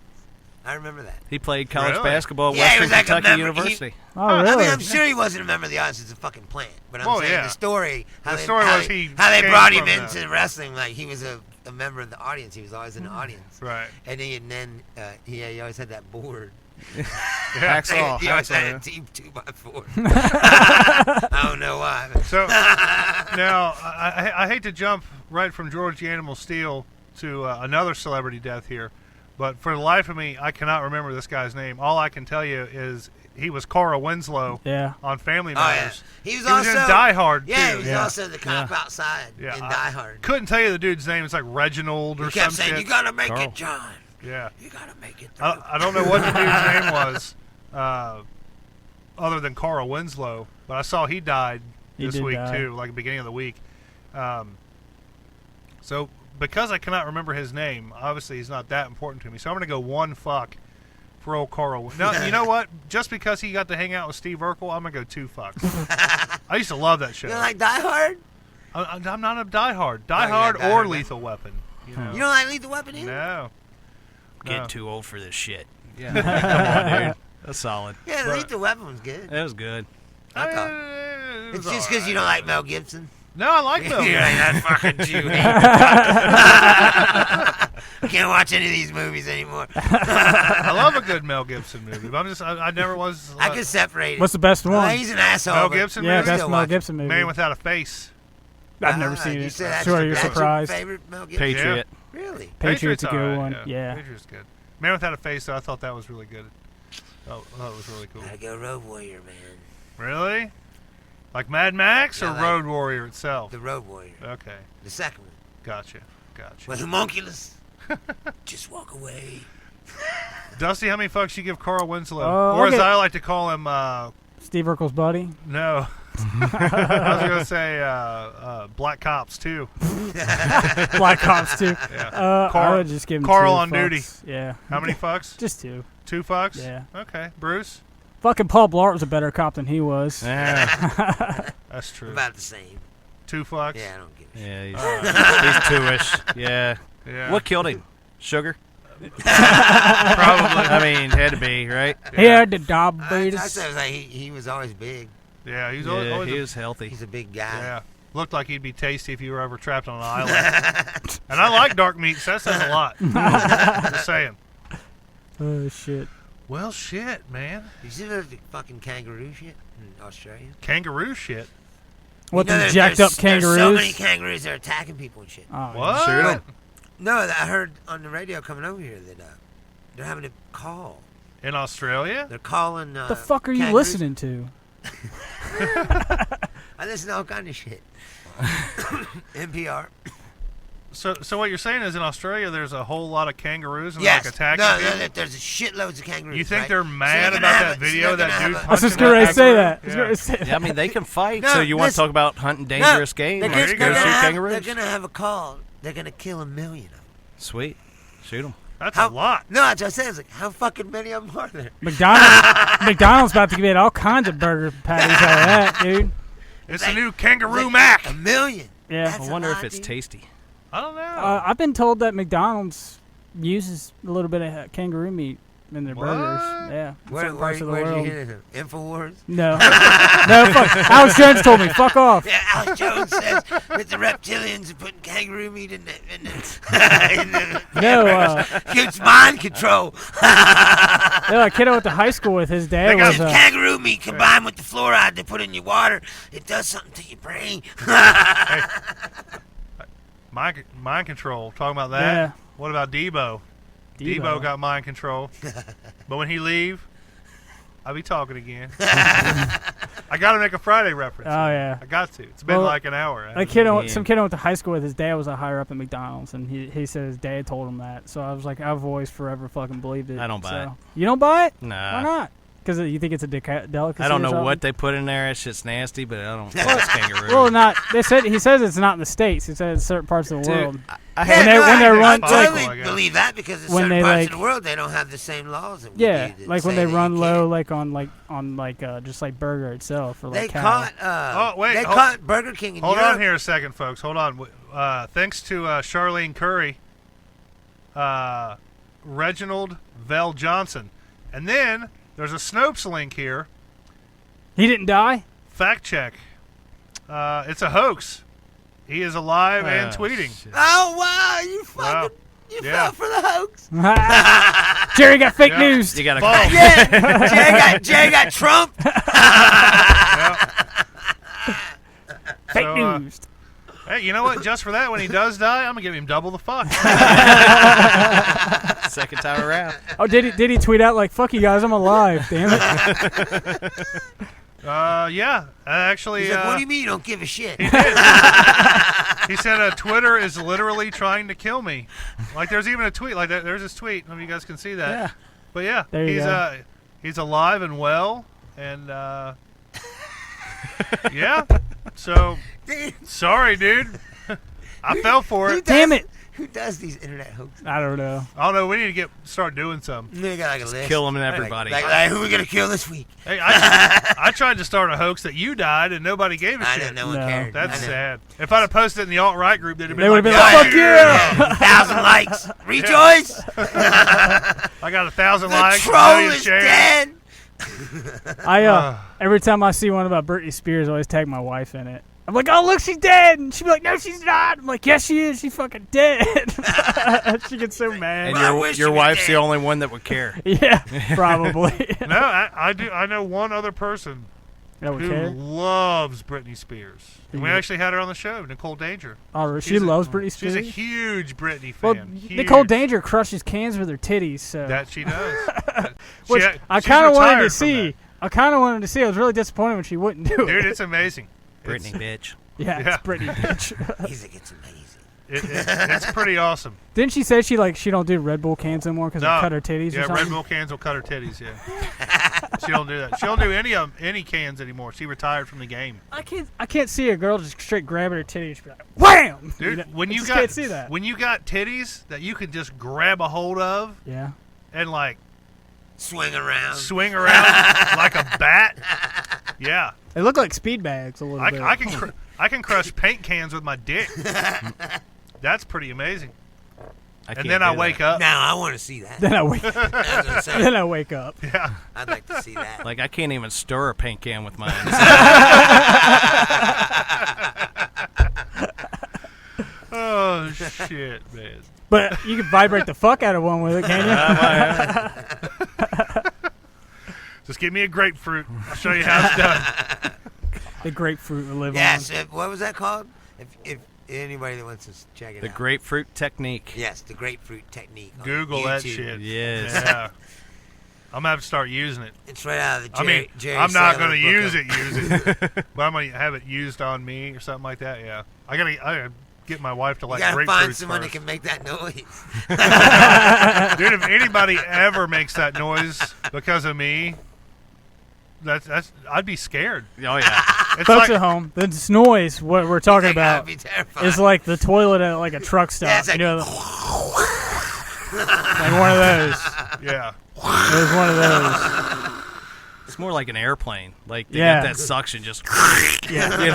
I remember that. He played college Really? basketball at Yeah, he Western was like a Kentucky member. University. Oh, I really? mean, I'm sure he wasn't a member of the audience. It's a fucking plant. But I'm Oh, saying yeah. the story. How The they, story how was they, he how they came brought him from into wrestling. Like he was a member of the audience. He was always in the audience. Right. And then he always had that board. Hacksaw. He always Hacksaw, had yeah. a team 2x4. I don't know why. So now I hate to jump right from George the Animal Steel to another celebrity death here, but for the life of me, I cannot remember this guy's name. All I can tell you is he was Carl Winslow Yeah. on Family Oh, yeah. Matters. He was He was also in Die Hard Yeah, too. he was also the cop outside Yeah, in I Die Hard. Couldn't tell you the dude's name. It's like Reginald or He kept some saying, shit. "You gotta make Carl. it, John. Yeah. You gotta make it." Through. I don't know what the dude's name was, other than Carl Winslow, but I saw he died He this did week die. too, like the beginning of the week. So because I cannot remember his name, obviously he's not that important to me. So I'm gonna go one fuck for old Carl. Now you know what? Just because he got to hang out with Steve Urkel, I'm gonna go 2 fucks. I used to love that show. You don't like Die Hard? I'm not a diehard, you're not diehard Die or Hard, Lethal Weapon. You know? You don't like Lethal Weapon either? No. Getting No. too old for this shit. Yeah, come on, dude. That's solid. Yeah, But- Lethal Weapon was good. That was good. I thought. It It's was just because alright. you don't like Mel Gibson. No, I like Mel. You're like, that fucking Jew. Can't watch any of these movies anymore. I love a good Mel Gibson movie, but I never was. I can separate it. What's the best Well, one? he's an asshole. Mel but Gibson Yeah, movie? best still Mel watch it. Gibson movie. Man Without a Face. I've never seen You it. said that's Sure, your- you're that's surprised. Your favorite Mel Gibson? Patriot. Really? Patriot's a good alright, one. Yeah. Patriot's good. Man Without a Face, though, I thought that was really good. Oh, that was really cool. Gotta go Road Warrior, man. Really? Like Mad Max or Yeah, like- Road Warrior itself? The Road Warrior. Okay, The second one. gotcha. With homunculus. Just walk away. Dusty, how many fucks you give Carl Winslow? Oh, Or as okay. I like to call him, Steve Urkel's buddy. no. I was going to say Black Cops, too. Black Ops too. Yeah. I would just give him Carl 2 on fucks. duty. Yeah. How many fucks? Just 2. 2 fucks? Yeah. Okay. Bruce? Fucking Paul Blart was a better cop than he was. Yeah, That's true. About the same. 2 fucks? Yeah, I don't give a shit. yeah, he's two-ish. Yeah. Yeah. What killed him? Sugar? Probably. I mean, had to be, right? He had the I diabetes. said it was like he was always big. Yeah, he's Yeah, always he was healthy. He's a big guy. yeah. Looked like he'd be tasty if you were ever trapped on an island. And I like dark meat, so that says a lot. Just saying. Oh shit. Well, shit, man. You see the fucking kangaroo shit in Australia? Kangaroo shit. What, You know, the jacked up There's so kangaroos? many kangaroos that are attacking people and shit. Oh, What? Shoot 'em. No, I heard on the radio coming over here that they're having to call. In Australia? They're calling. What the fuck are you kangaroos. listening to? I listen to all kind of shit. NPR. So what you're saying is in Australia there's a whole lot of kangaroos and Yes. like attacking no, people? no, there's shitloads of kangaroos. You think right? they're So mad gonna about have that a- video so they're that gonna dude have a- I was punching just getting ready to that say kangaroo? that. I was Yeah. gonna say that. Yeah, I mean, they can fight. No, so you want to listen. talk about hunting dangerous game? They're There gonna, you they're go. gonna Shoot have, kangaroos? they're gonna have a call. They're gonna kill 1 million of them. Sweet. Shoot them. That's How- a lot. No, that's what I said. It's like, how fucking many of them are there? McDonald's about to get all kinds of burger patties out of that, dude. It's like- a new Kangaroo like Mac. 1 million. Yeah. That's I a wonder lot, if it's dude. tasty. I don't know. I've been told that McDonald's uses a little bit of kangaroo meat in their What? burgers. Yeah. in Where certain parts of the did you world. hear this? Infowars? No. No, fuck. Alex Jones told me, fuck off. Yeah, Alex Jones says that the reptilians are putting kangaroo meat in the No, it's mind control. a kid I went to high school with, his dad got was It's kangaroo meat combined with the fluoride they put in your water. It does something to your brain. Mind control. Talking about that. Yeah. What about Debo? Debo got mind control. But when he leave, I'll be talking again. I got to make a Friday reference. Oh, yeah. I got to. It's been Well, like an hour. Some kid I went to high school with, his dad was a higher up at McDonald's, and he said his dad told him that. So I was like, I've always forever fucking believed it. I don't buy it. You don't buy it? Nah. Why not? Because you think it's a delicacy? I don't or know something? what they put in there. That shit's nasty, but I don't think it's kangaroo. Well, not. He says it's not in the States. He says it's certain parts of the world. I Yeah, when they run, I like- totally believe that because in when certain they, parts like- of the world they don't have the same laws that we Yeah, do. that like when say they that run you low, can't. just like burger itself, or like They cow. caught. wait, They hold- caught Burger King in Hold Europe. on here a second, folks. Hold on. Thanks to Charlene Curry, Reginald Vell Johnson. And then there's a Snopes link here. He didn't die. Fact check. It's a hoax. He is alive and tweeting. Shit. Oh wow! You fucking Wow. you Yeah. fell for the hoax. Jerry got fake Yeah. news. You gotta. False. Yeah, Jerry got Trump. Fake So, news. Hey, you know what? Just for that, when he does die, I'm gonna give him double the fuck. Second time around. Oh, did he tweet out like "fuck you guys, I'm alive"? Damn it. Yeah. Actually, He's like, what do you mean you don't give a shit? he said Twitter is literally trying to kill me. Like, there's even a tweet like that. There's his tweet. I don't know if you guys can see that. Yeah. But yeah, There you go. He's alive and well, and yeah. So sorry, dude. I fell for it. Damn it. Who does these internet hoaxes? I don't know. I don't know. We need to start doing some. They got like a list. Kill them and everybody. Like, who we gonna kill this week? Hey, I tried to start a hoax that you died and nobody gave a I shit. know, no one No. cared. That's I know. sad. If I'd have posted it in the alt-right group, they'd have been They like, would've been like, "Fuck yeah!" 1,000 likes. Rejoice! I got 1,000 The likes, a troll million is shares. dead! Every time I see one about Britney Spears, I always tag my wife in it. I'm like, oh, look, she's dead. And she'd be like, no, she's not. I'm like, yes, she is. She's fucking dead. She gets so mad. And Well, I wish your you were wife's the dead. only one that would care. Yeah, probably. No, I do. I know one other person That would who care. loves Britney Spears. And we Yeah. actually had her on the show, Nicole Danger. Oh, she She's a- loves Britney She's Spears. a huge Britney Well, fan. Huge. Nicole Danger crushes cans with her titties. So That she does. which I she's kind of wanted retired to from see. I kind of wanted to see. I was really disappointed when she wouldn't do that. Dude, it. it's amazing. Britney, bitch. Yeah, Yeah. it's Britney, bitch. He's like, it's amazing. It's pretty awesome. Didn't she say she don't do Red Bull cans anymore because No. they cut her titties or Yeah, something? Red Bull cans will cut her titties. Yeah, she don't do that. She don't do any cans anymore. She retired from the game. I can't see a girl just straight grabbing her titties. She'd be like, wham! Dude, know, when I you just got can't see that. when you got titties that you could just grab a hold of Yeah. and like Swing around. swing around like a bat. Yeah, They look like speed bags a little bit. I can crush paint cans with my dick. That's pretty amazing. And then I wake up. Now I want to see that. Then I wake. I was gonna say, Then I wake up. Yeah. I'd like to see that. Like I can't even stir a paint can with mine. Oh shit, man. But you can vibrate the fuck out of one with it, can you? Just give me a grapefruit. I'll show you how it's done. The grapefruit will live Yes. on. What was that called? If anybody that wants to check it The out. grapefruit technique. Yes, the grapefruit technique. on Google that YouTube. shit. Yes. Yeah. I'm gonna have to start using it. It's right out of the I mean, Jerry I'm not Sandler gonna book use of- it, but I'm gonna have it used on me or something like that. Yeah, I gotta get my wife to You like gotta grapefruits find someone first. that can make that noise. Dude, if anybody ever makes that noise because of me, that's I'd be scared. Oh yeah. It's Folks like at home, this noise, what we're talking Like, I'd about, be terrified. is like the toilet at like a truck stop. Yeah, it's like- you know, like one of those. yeah. It was one of those. It's more like an airplane. Like they Yeah. got that suction just. Yeah. You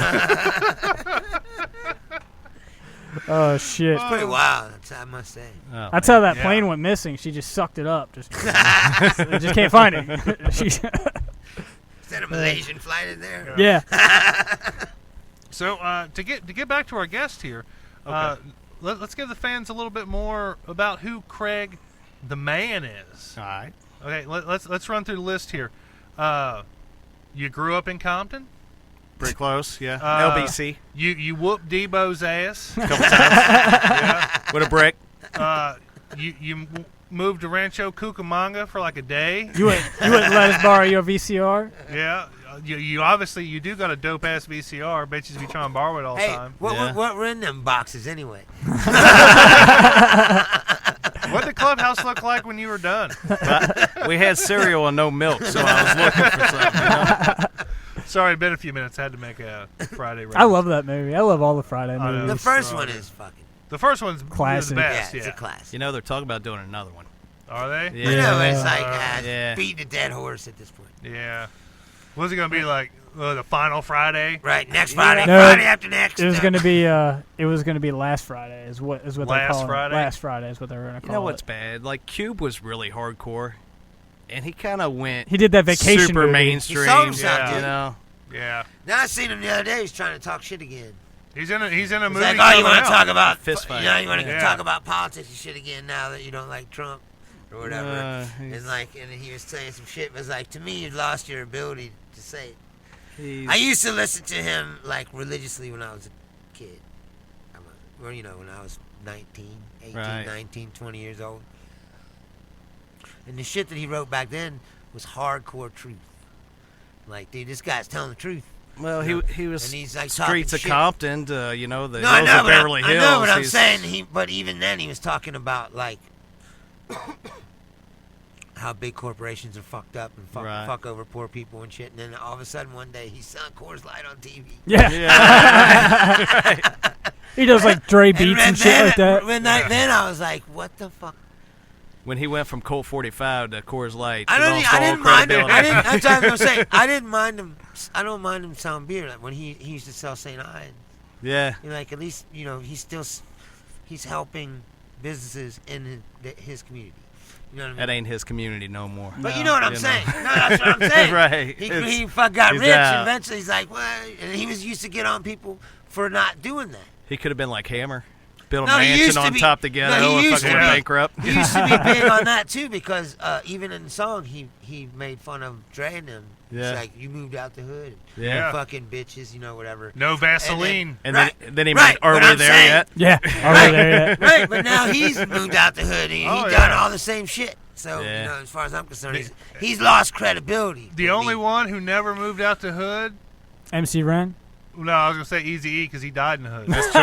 know? Oh shit! It's pretty wild, I must say. Oh, That's how that Yeah. plane went missing. She just sucked it up. Just can't find it. She, Is that a Malaysian flight in there? yeah. So to get back to our guest here, let's give the fans a little bit more about who Craig the Man is. All right. Okay, let's run through the list here. You grew up in Compton. Pretty close, yeah. LBC. You whooped Debo's ass. Couple times. With a brick. You moved to Rancho Cucamonga for like a day. You wouldn't let us borrow your VCR? Yeah. You obviously you do got a dope ass VCR. Bitches be trying to borrow it all the Hey, time. what were in them boxes anyway? What did the clubhouse look like when you were done? We had cereal and no milk, so I was looking for something. You know? Sorry, it's been a few minutes. I had to make a Friday. I reference. love that movie. I love all the Friday I know. movies. The first one is fucking The first one's Classic. the best. it's a Yeah. classic. You know, they're talking about doing another one. Are they? Yeah. I know, it's like Yeah. beating a dead horse at this point. Yeah. What's it gonna be like? The final Friday? Right, next Friday, No, Friday after next. It was gonna be. It was gonna be last Friday. Is what they Last call Friday? it. Last Friday is what they were gonna call You know what's it. bad? Like, Cube was really hardcore, and he kind of went He did that vacation super movie. mainstream. He sold himself, Yeah. dude. You know? Yeah. Now I seen him the other day. He's trying to talk shit again. He's in a movie. He's like, oh, you coming want to out. talk about Fist fight. You know, you want to Yeah. talk about politics and shit again now that you don't like Trump or whatever. he's- And like, and he was saying some shit. But it's like, to me, you've lost your ability to say it. He's- I used to listen to him like religiously when I was a kid. Well, you know, when I was 19, 18, Right. 19, 20 years old. And the shit that he wrote back then was hardcore truth. Like, dude, this guy's telling the truth. Well, You know, he was and he's like streets talking of shit. Compton to, you know, the No, I hills know, of but Beverly Hills. I know what I'm He's- saying. But even then, he was talking about like how big corporations are fucked up and Right. fuck over poor people and shit. And then all of a sudden, one day, he's selling Coors Light on TV. Yeah. Yeah. He does like Dre beats and shit then, like that. Then I was like, what the fuck? When he went from Colt 45 to Coors Light, I he lost all didn't mind him. credibility. That's what I was gonna say. I didn't mind him. I don't mind him selling beer. Like when he used to sell St. Ives. Yeah. You know, like at least he's helping businesses in his community. You know what I mean? That ain't his community no more. But you know what I'm You know. saying? No, that's what I'm saying. Right. He It's- got he's rich out. and eventually he's like, what? And he was used to get on people for not doing that. He could have been like Hammer. Built a No, he mansion used to on be- top together no, he and used fucking to went be. bankrupt. He used to be big on that too because even in the song he made fun of Dre and them. Yeah. It's like, you moved out the hood. Yeah. Fucking bitches, you know, whatever. No Vaseline. And Right. then he Right. made, are But we I'm there saying- yet? Yeah. Are we there yet? Right, but now he's moved out the hood. He Oh, done yeah. all the same shit. So, Yeah. you know, as far as I'm concerned, he's lost credibility. The with only me. one who never moved out the hood. MC Ren. No, I was gonna say Easy E because he died in the hood. That's true.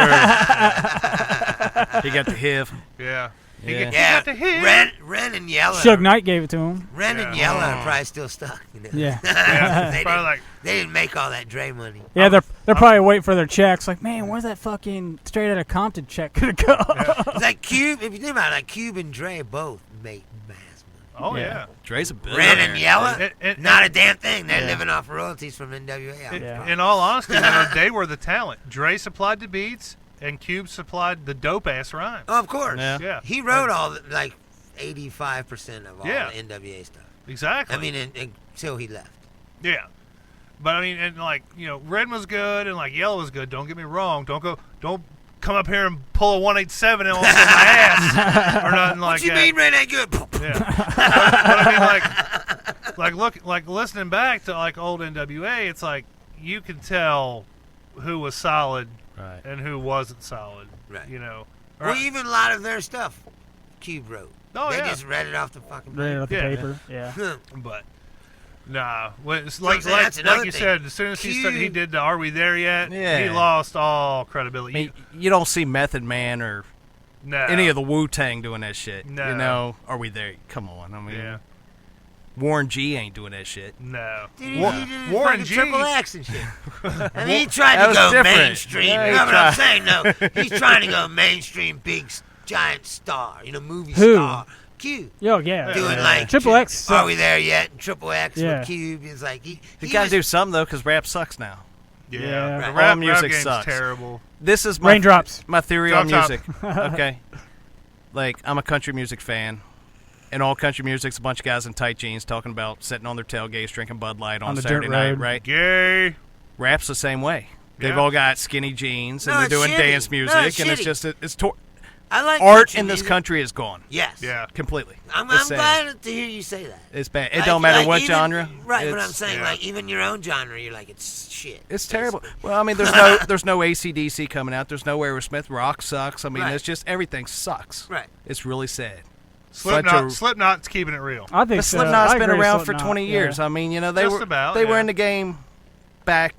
He got the HIV. Yeah. He Yeah. got Yeah, the hit. Ren and Yella. Suge Knight gave it to him. Ren and Yeah. Yella are probably still stuck. You know? Yeah. Yeah. they, Probably didn't, like they didn't make all that Dre money. Yeah, they're probably waiting for their checks. Like, man, where's that fucking straight out of Compton check gonna go? It's like Cube. If you think about it, like Cube and Dre both make mass oh Yeah. yeah. Dre's a money. billionaire. Ren and Yella, And- not a damn thing. They're Yeah. living off royalties from NWA. Yeah. In all honesty, they were the talent. Dre supplied the beats, and Cube supplied the dope ass rhymes. Oh, of course. Yeah. Yeah. He wrote all the, like 85% of all Yeah. the NWA stuff. Exactly. I mean, until he left. Yeah. But I mean, and like, you know, Red was good and like Yellow was good. Don't get me wrong. Don't come up here and pull a 187 and almost in my ass or nothing like What you that. mean, Ren ain't good? Yeah. but I mean, like listening back to like old NWA, it's like you can tell who was solid Right. and who wasn't solid. Right. You know. Well, even a lot of their stuff, Cube wrote. Oh, they yeah. just read it off the fucking Right off the Yeah. paper. Yeah. But nah, it's So I'm like saying that's another you thing. said, as soon as he Cube- did the "Are We There Yet?" Yeah. he lost all I credibility. mean, you don't see Method Man or no, any of the Wu-Tang doing that shit. No. You know, are we there? Come on. I mean, yeah, Warren G ain't doing that shit. no. Dude, War- he did Warren fucking G. Triple X and shit. I mean, he tried That to was go different. mainstream. Yeah, You he know what I'm tried. saying? No, he's trying to go mainstream, big, giant star. You know, movie Who? star. Cube. Yo, yeah. Doing yeah. like Triple X. Are we there yet? And Triple X Yeah. with Cube is like He got to do something though, because rap sucks now. Yeah. The All rap music game's sucks. terrible. This is my Raindrops. my theory Drop on top. music. Okay, like I'm a country music fan, and all country music's a bunch of guys in tight jeans talking about sitting on their tailgates drinking Bud Light on the Saturday dirt night, road. right? Gay. Rap's the same way. They've Yeah. all got skinny jeans and No, they're it's doing shitty. dance No, music, it's and it's shitty. just I like art country in this music. country is gone Yes. Yeah. completely. I'm It's sad. glad to hear you say that. It's bad. It Like- don't matter like what even- genre. Right, but I'm It's- saying, yeah. like, even your own genre, you're like, it's shit. It's terrible. basically. Well, I mean, there's no AC/DC coming out. There's no Aerosmith. Rock sucks. I mean, Right. it's just everything sucks. Right. It's really sad. Slipknot's keeping it real. I think But so. Slipknot's I been agree with around for Slipknot, 20 years. yeah. I mean, you know, they Just were about, they were yeah. in the game back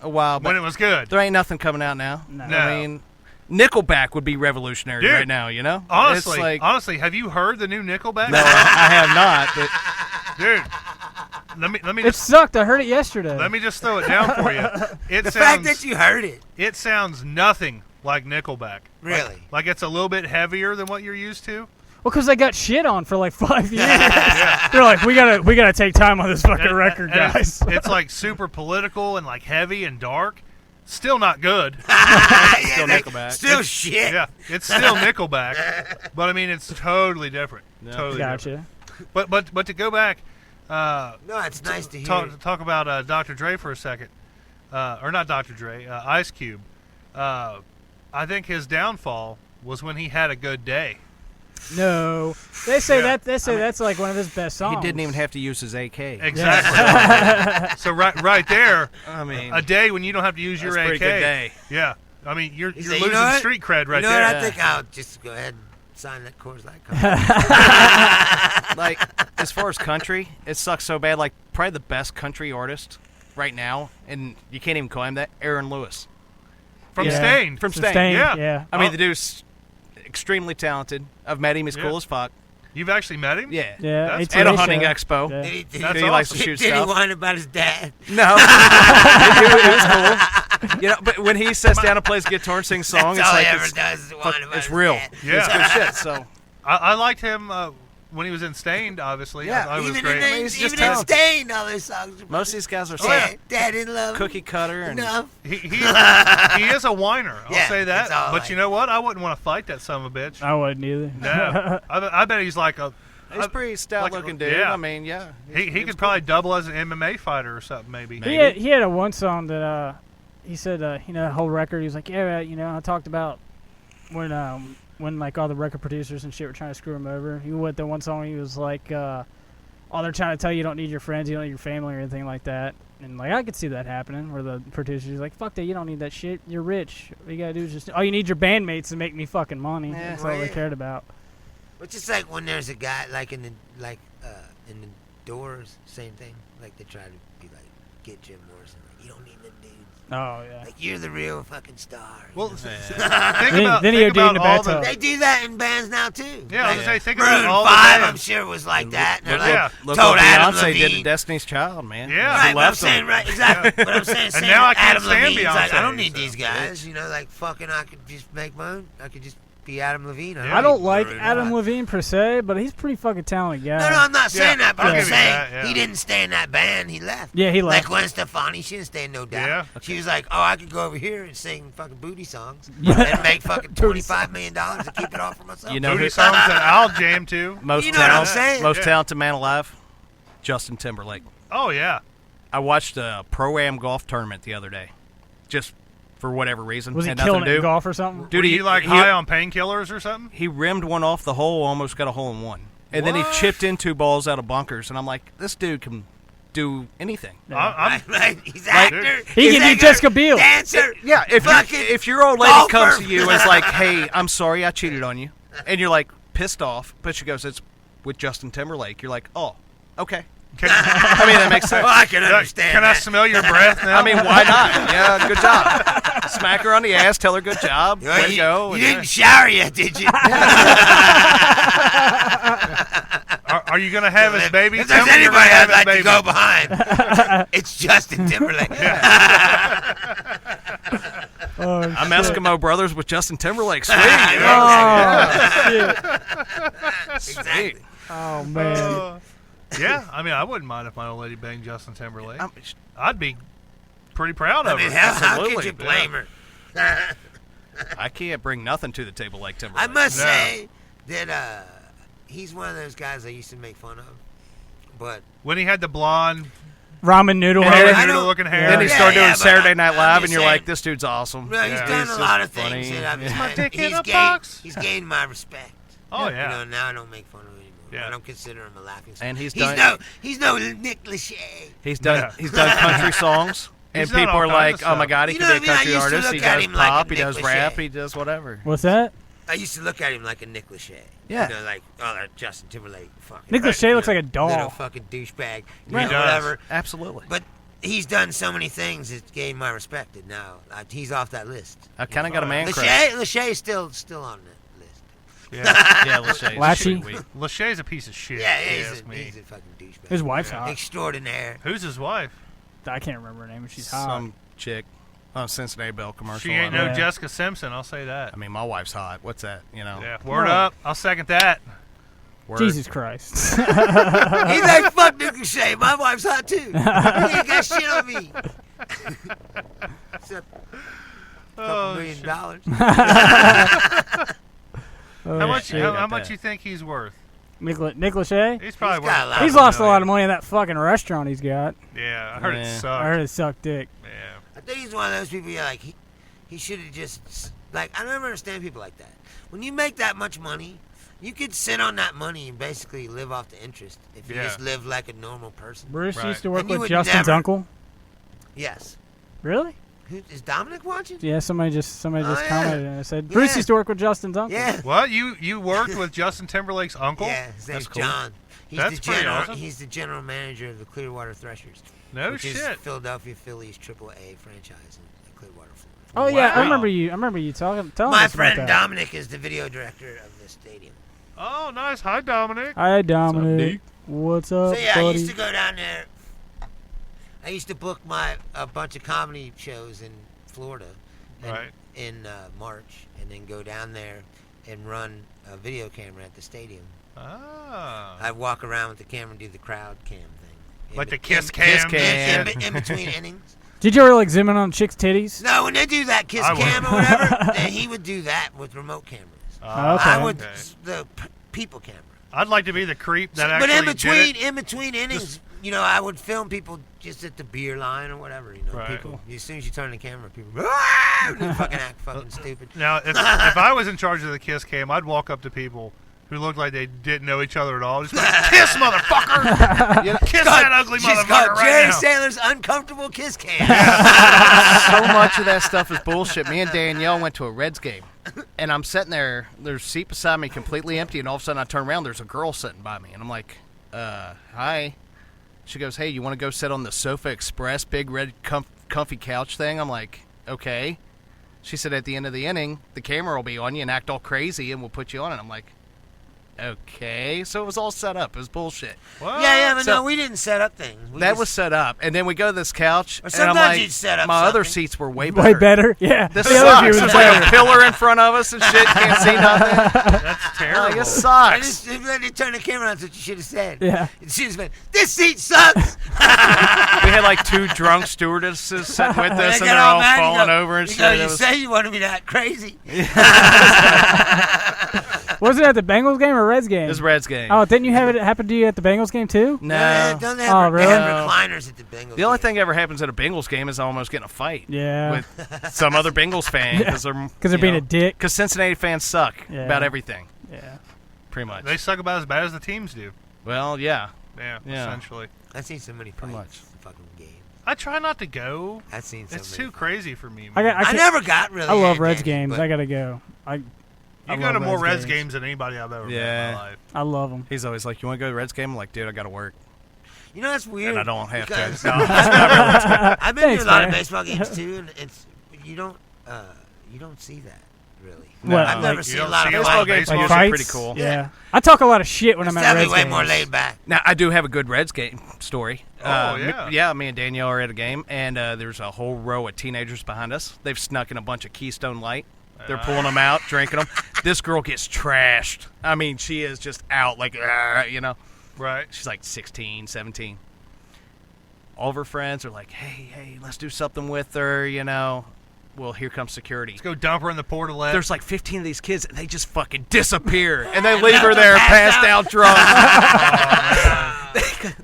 a while back. When it was good. There ain't nothing coming out now. No. I mean, Nickelback would be revolutionary Dude, right now. You know, Honestly, it's like, honestly, have you heard the new Nickelback? no, I have not. But Dude, let me It just sucked. I heard it yesterday. let me just throw it down for you. It The sounds fact that you heard it, it sounds nothing like Nickelback. really. Like it's a little bit heavier than what you're used to. Well, because they got shit on for like 5 years. They're like, we gotta take time on this fucking record, And guys. it's like super political and like heavy and dark. Still not good. still Nickelback. Still shit. Yeah, it's still Nickelback, but I mean it's totally different. Totally different. Gotcha. But to go back, No, it's nice to hear. talk about Dr. Dre for a second, or not Dr. Dre, Ice Cube. I think his downfall was when he had a good day. No, they say Yeah. that's like one of his best songs. he didn't even have to use his AK. Exactly. So right there, I mean, a day when you don't have to use that's your a AK. pretty good day. Yeah, I mean you're He said, losing "You know what? street cred right you know there. what? I think I'll just go ahead and sign that Coors Light contract. Like, as far as country, it sucks so bad. Like, probably the best country artist right now, and you can't even call him that, Aaron Lewis. From Yeah. Stain. From Sustained, Stain. yeah. I mean, Oh. the dude's extremely talented. I've met him. He's Yeah. cool as fuck. You've actually met him? Yeah. Yeah, That's- ATA At a show. hunting expo. Yeah. Did he, did That's he, he likes to awesome. shoot did he stuff. whine about his dad? No. it was cool. You know, but when he sits down and plays guitar and sings songs, That's it's all like he ever it's, does is whine about it's his real. dad. Yeah. It's good shit. So I liked him when he was in Stained, obviously. Yeah. I thought it was Even great. in, He's just even in talented. Stain, all their songs. Are most of these guys are Oh, yeah. Dad didn't love him cookie cutter and enough. He is a whiner. I'll Yeah, say that. that's all I But like. you know what? I wouldn't want to fight that son of a bitch. I wouldn't either. No. I bet he's like a. he's a pretty stout looking dude. yeah. I mean, yeah. He could probably double as an MMA fighter or something, maybe. He had a one song that he said the whole record. He was like, yeah, I talked about when like all the record producers and shit were trying to screw him over. He went the one song. He was like, they're trying to tell you don't need your friends, you don't need your family or anything like that. And like I could see that happening, where the producer's like, fuck that, you don't need that shit. You're rich. All you gotta do is just all you need your bandmates to make me fucking money. Yeah. That's all they Well, cared about. Which is like when there's a guy like in the Doors, same thing. Like they try to be like, get Jim Morrison. Like, you don't need them dudes. Oh yeah. Like you're the real fucking star. Well, You know? think Then- about, then he think OD'd in about the all the. bathtub. They do that in bands now too. Yeah, I was Like, gonna say, think Maroon about all the 5, I'm bands. sure was like that. And they're Yeah. like, Look told what Adam Beyonce did Levine. to Destiny's Child, man. Yeah. Right, She but I'm left saying, him. right, exactly. But I'm saying, And now I can't Adam stand Levine's like, I don't Beyonce, need so- these guys. You know, like fucking, I could just make my own. I could just be Adam Levine. Yeah. I don't need like Maroon Adam 5. Levine per se, but he's a pretty fucking talented guy. No, I'm not saying that, but I'll I'm give you saying that, yeah. he didn't stay in that band. He left. Yeah, he Like left. Gwen Stefani, she didn't stay in No Doubt. Yeah. She was like, oh, I could go over here and sing fucking booty songs Yeah. and make fucking Booty $25 million and keep it all for myself. You know Booty who- songs that I'll jam to. Most You know what I'm talented, saying? most Yeah. talented man alive, Justin Timberlake. Oh yeah. I watched a pro-am golf tournament the other day, just for whatever reason. Was he Had nothing killing to it in do. golf or something? Dude, Dude, you like he- high on painkillers or something? He rimmed one off the hole, almost got a hole in one, and then he What? chipped in 2 balls out of bunkers. And I'm like, this dude can do anything. I'm, Right? He's actor. He he's can do actor, Jessica Biel. Dancer. Yeah, Fucking if your old lady golfer. comes to you and is like, hey, I'm sorry I cheated on you, and you're like pissed off, but she goes, it's with Justin Timberlake. You're like, oh, okay. can, I mean, that makes sense. Well, I can understand can I that. smell your breath now? I mean, why not? Yeah, good job. Smack her on the ass, tell her good job, Well, way to go. You and- didn't shower yet, did you? are you gonna have his baby? If Tell there's me you're anybody gonna I'd have his like to baby. go behind, it's Justin Timberlake. Oh, I'm Eskimo Brothers with Justin Timberlake. Sweet. oh, shit. Exactly. Oh, man. Yeah, I mean, I wouldn't mind if my old lady banged Justin Timberlake. I'm- I'd be pretty proud I of mean, her. how could Absolutely, you blame her? I can't bring nothing to the table like Timberlake. I must No. say that he's one of those guys I used to make fun of. But When he had the blonde, Ramen noodle. And ramen I noodle don't- looking Yeah. hair. Then he Yeah, started doing but Saturday I'm Night Live, just and you're saying- like, this dude's awesome. well, he's Yeah. done He's a just lot of funny. things. That Is my dick in a gained, box? He's gained my respect. Oh, You yeah. know, now I don't make fun of him anymore. Yeah. I don't consider him a laughing stock. And he's no Nick Lachey. He's done Yeah. He's done country songs, and He's done people all are kinds like, of "Oh my stuff. God, he You could know be a what I mean? I country used to artist. He look at does him like a pop, he Nick does Lachey. rap, he does whatever." What's that? I used to look at him like a Nick Lachey. Yeah. You know, like, oh, that Justin Timberlake. Fucking Nick Lachey looks like a doll. Little fucking douchebag. You He know, does. whatever. Absolutely. But he's done so many things that gained my respect. And now he's off that list. I kind of got a man crush. Lachey's still on that list. Yeah. Yeah, Lachey. Lashy? Lachey's a piece of shit. Yeah, if you he's ask me. a fucking douchebag. His wife's Yeah. hot. Extraordinaire. Who's his wife? I can't remember her name, but she's hot. Some chick on Cincinnati Bell commercial. She ain't I no don't know. Yeah. Jessica Simpson, I'll say that. I mean, my wife's hot. What's that? You know. Yeah, word No. up. I'll second that. Word. Jesus Christ. He's like, fuck Nick Lachey. My wife's hot too. He ain't got shit on me. Except a couple Oh, $1 shit. million. Oh, How much? shit. How got much that. you think he's worth? Nick Lachey? He's probably He's got a worth. lot. He's lost a lot of money in that fucking restaurant he's got. Yeah, I heard it Yeah. I sucked. heard it sucked dick. Yeah. I think he's one of those people. You're like, he should have just like. I never understand people like that. When you make that much money, you could sit on that money and basically live off the interest if you Yeah. just live like a normal person. Bruce Right. used to work And you with would Justin's never- uncle. Yes. Really? Who, is Dominic watching? Yeah, somebody just Oh, yeah. commented and said Bruce Yeah. used to work with Justin's uncle. Yeah. What? You worked with Justin Timberlake's uncle? Yeah, his name's That's cool. John. He's That's the pretty general. awesome. He's the general manager of the Clearwater Threshers, No which is shit. Philadelphia Phillies AAA franchise in Clearwater, Florida. Oh yeah, I Wow. remember you. I remember you telling My us friend about that. Dominic is the video director of the stadium. Oh, nice. Hi, Dominic. Hi Dominic. Nick? What's up, So yeah, buddy? I used to go down there. I used to book a bunch of comedy shows in Florida, Right. in March, and then go down there and run a video camera at the stadium. Ah. I'd walk around with the camera and do the crowd cam thing. Like the in- kiss in- cam. cam. in between innings. Did you ever like zoom in on chicks' titties? No, when they do that kiss I would. cam or whatever, then he would do that with remote cameras. Ah, Okay. I would okay. the people camera. I'd like to be the creep that But actually did it. in between innings, you know, I would film people just at the beer line or whatever. You know, Right. people. As soon as you turn the camera, people "Ah!" they fucking act fucking stupid. Now, if I was in charge of the kiss cam, I'd walk up to people who looked like they didn't know each other at all. Just be like, kiss, motherfucker! Kiss that ugly She's motherfucker called right Jerry now. Sailor's uncomfortable kiss cam. So much of that stuff is bullshit. Me and Danielle went to a Reds game, and I'm sitting there. There's a seat beside me completely empty, and all of a sudden I turn around. There's a girl sitting by me, and I'm like, hi. She goes, hey, you want to go sit on the Sofa Express big red comfy couch thing? I'm like, okay. She said at the end of the inning, the camera will be on you and act all crazy, and we'll put you on it. I'm like, okay. So it was all set up. It was bullshit. What? Yeah, but So- no, we didn't set up things. We That just- was set up, and then we go to this couch, Or and I'm sometimes like, you'd set up my other something. seats were way better. Way better. Yeah. This the other view sucks. was There's like better. a pillar in front of us and shit. Can't see nothing. That's terrible. Like, it I sucks. just let you turn the camera on. That's what you should have said. Yeah. It should have been, this seat sucks. We had like two drunk stewardesses sitting with us, and they're all mad, you falling go- over and you shit. go, It you was- say you want to be that crazy. Was it at the Bengals game or Reds game? It was Reds game. Oh, didn't you have it happen to you at the Bengals game too? No. Don't they Oh, have, really? they have recliners at the Bengals. The only game. thing ever happens at a Bengals game is almost getting a fight Yeah. with some other Bengals fan because Because they're being a dick. Because Cincinnati fans suck Yeah. about everything, Yeah. pretty much. They suck about as bad as the teams do. Well, yeah. Yeah, Yeah. essentially. I've seen so many Pretty fights. much. in fucking games. I try not to go. I've seen so It's many too fights. crazy for me. I Man. got. I never got really. I love into Reds any, games. but I gotta go. I you go love to more Reds games. games than anybody I've ever been in Yeah. my life. I love them. He's always like, you want to go to the Reds game? I'm like, dude, I got to work. You know that's weird. And I don't have because to. No. I've been Thanks, to a lot man. of baseball games too, and it's you don't see that really. What? I've never you seen a don't lot see of a lot Baseball of games baseball. Like usually fights? pretty cool. Yeah. I talk a lot of shit when It's I'm at Reds definitely way games. more laid back. Now, I do have a good Reds game story. Oh, yeah. Yeah, me and Danielle are at a game, and there's a whole row of teenagers behind us. They've snuck in a bunch of Keystone Light. They're pulling them out, drinking them. This girl gets trashed. I mean, she is just out, like, you know. Right. She's like 16, 17. all of her friends are like, hey, let's do something with her, you know. Well, here comes security. Let's go dump her in the portalette. There's like 15 of these kids, and they just fucking disappear. And they leave her there passed out drunk.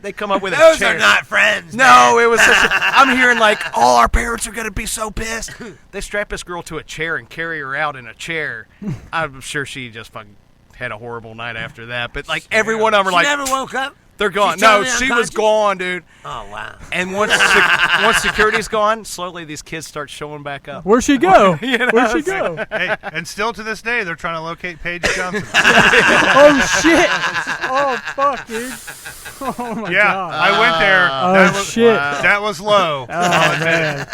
They come up with Those a chair. are not friends. No, it was I'm hearing like, all our parents are going to be so pissed. They strap this girl to a chair and carry her out in a chair. I'm sure she just fucking had a horrible night after that. But like every one of them are She like, never woke up. they're gone. She's No, totally she was unconscious? gone, dude. Oh wow. And once security's gone, slowly these kids start showing back up. Where'd she go? You know, Where'd she go? Hey, and still to this day, they're trying to locate Paige Johnson. Oh shit! Oh fuck, dude! Oh my Yeah, god! I went there. Oh That was, shit! that was low. Oh man!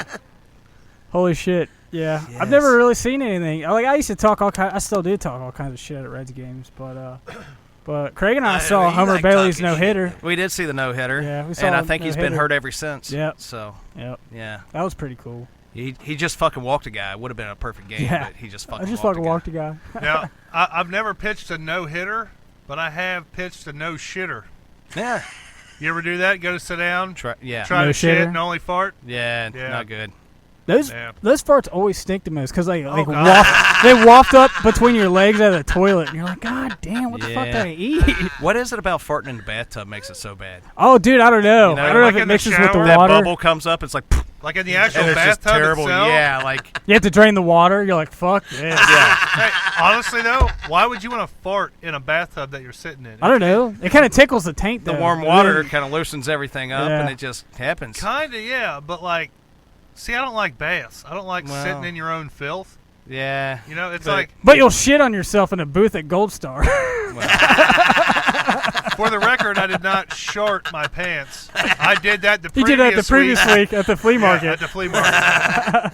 Holy shit! Yeah, Yes. I've never really seen anything. Like I used to talk all kind. I still do talk all kinds of shit at Reds games, but Craig and I I saw know, you Homer like Bailey's talking no hitter. We did see the no-hitter. Yeah, we saw and I a think he's been no-hitter. hurt ever since. Yep. So, Yep, yeah. that was pretty cool. He just fucking walked a guy. It would have been a perfect game, Yeah. but he just I fucking just walked fucking walked a guy. Now, I've never pitched a no-hitter, but I have pitched a no-shitter. Yeah. You ever do that? Go to sit down, Yeah. try to shit No-shitter? and only fart? Yeah, Yeah. not good. Those Yeah. those farts always stink the most because they God. waft up between your legs out of the toilet, and you're like, God damn, what the fuck did I eat? What is it about farting in the bathtub makes it so bad? Oh, dude, I don't know. You know, I don't know like if it in the mixes with the shower, That water. bubble comes up, it's like, Like in the actual and it's just bathtub terrible. itself? Yeah, like, You have to drain the water. You're like, fuck this. yeah. Hey, honestly, though, why would you want to fart in a bathtub that you're sitting in? I don't know. It kind of tickles the taint, The though. warm water kind of loosens everything up, Yeah. and it just happens. Kind of, yeah, but like, see, I don't like baths. I don't like Well. sitting in your own filth. Yeah. You know, it's But- like, But you'll shit on yourself in a booth at Gold Star. for the record, I did not shart my pants. I did that the You previous did that the previous week at the flea Yeah, market. at the flea market.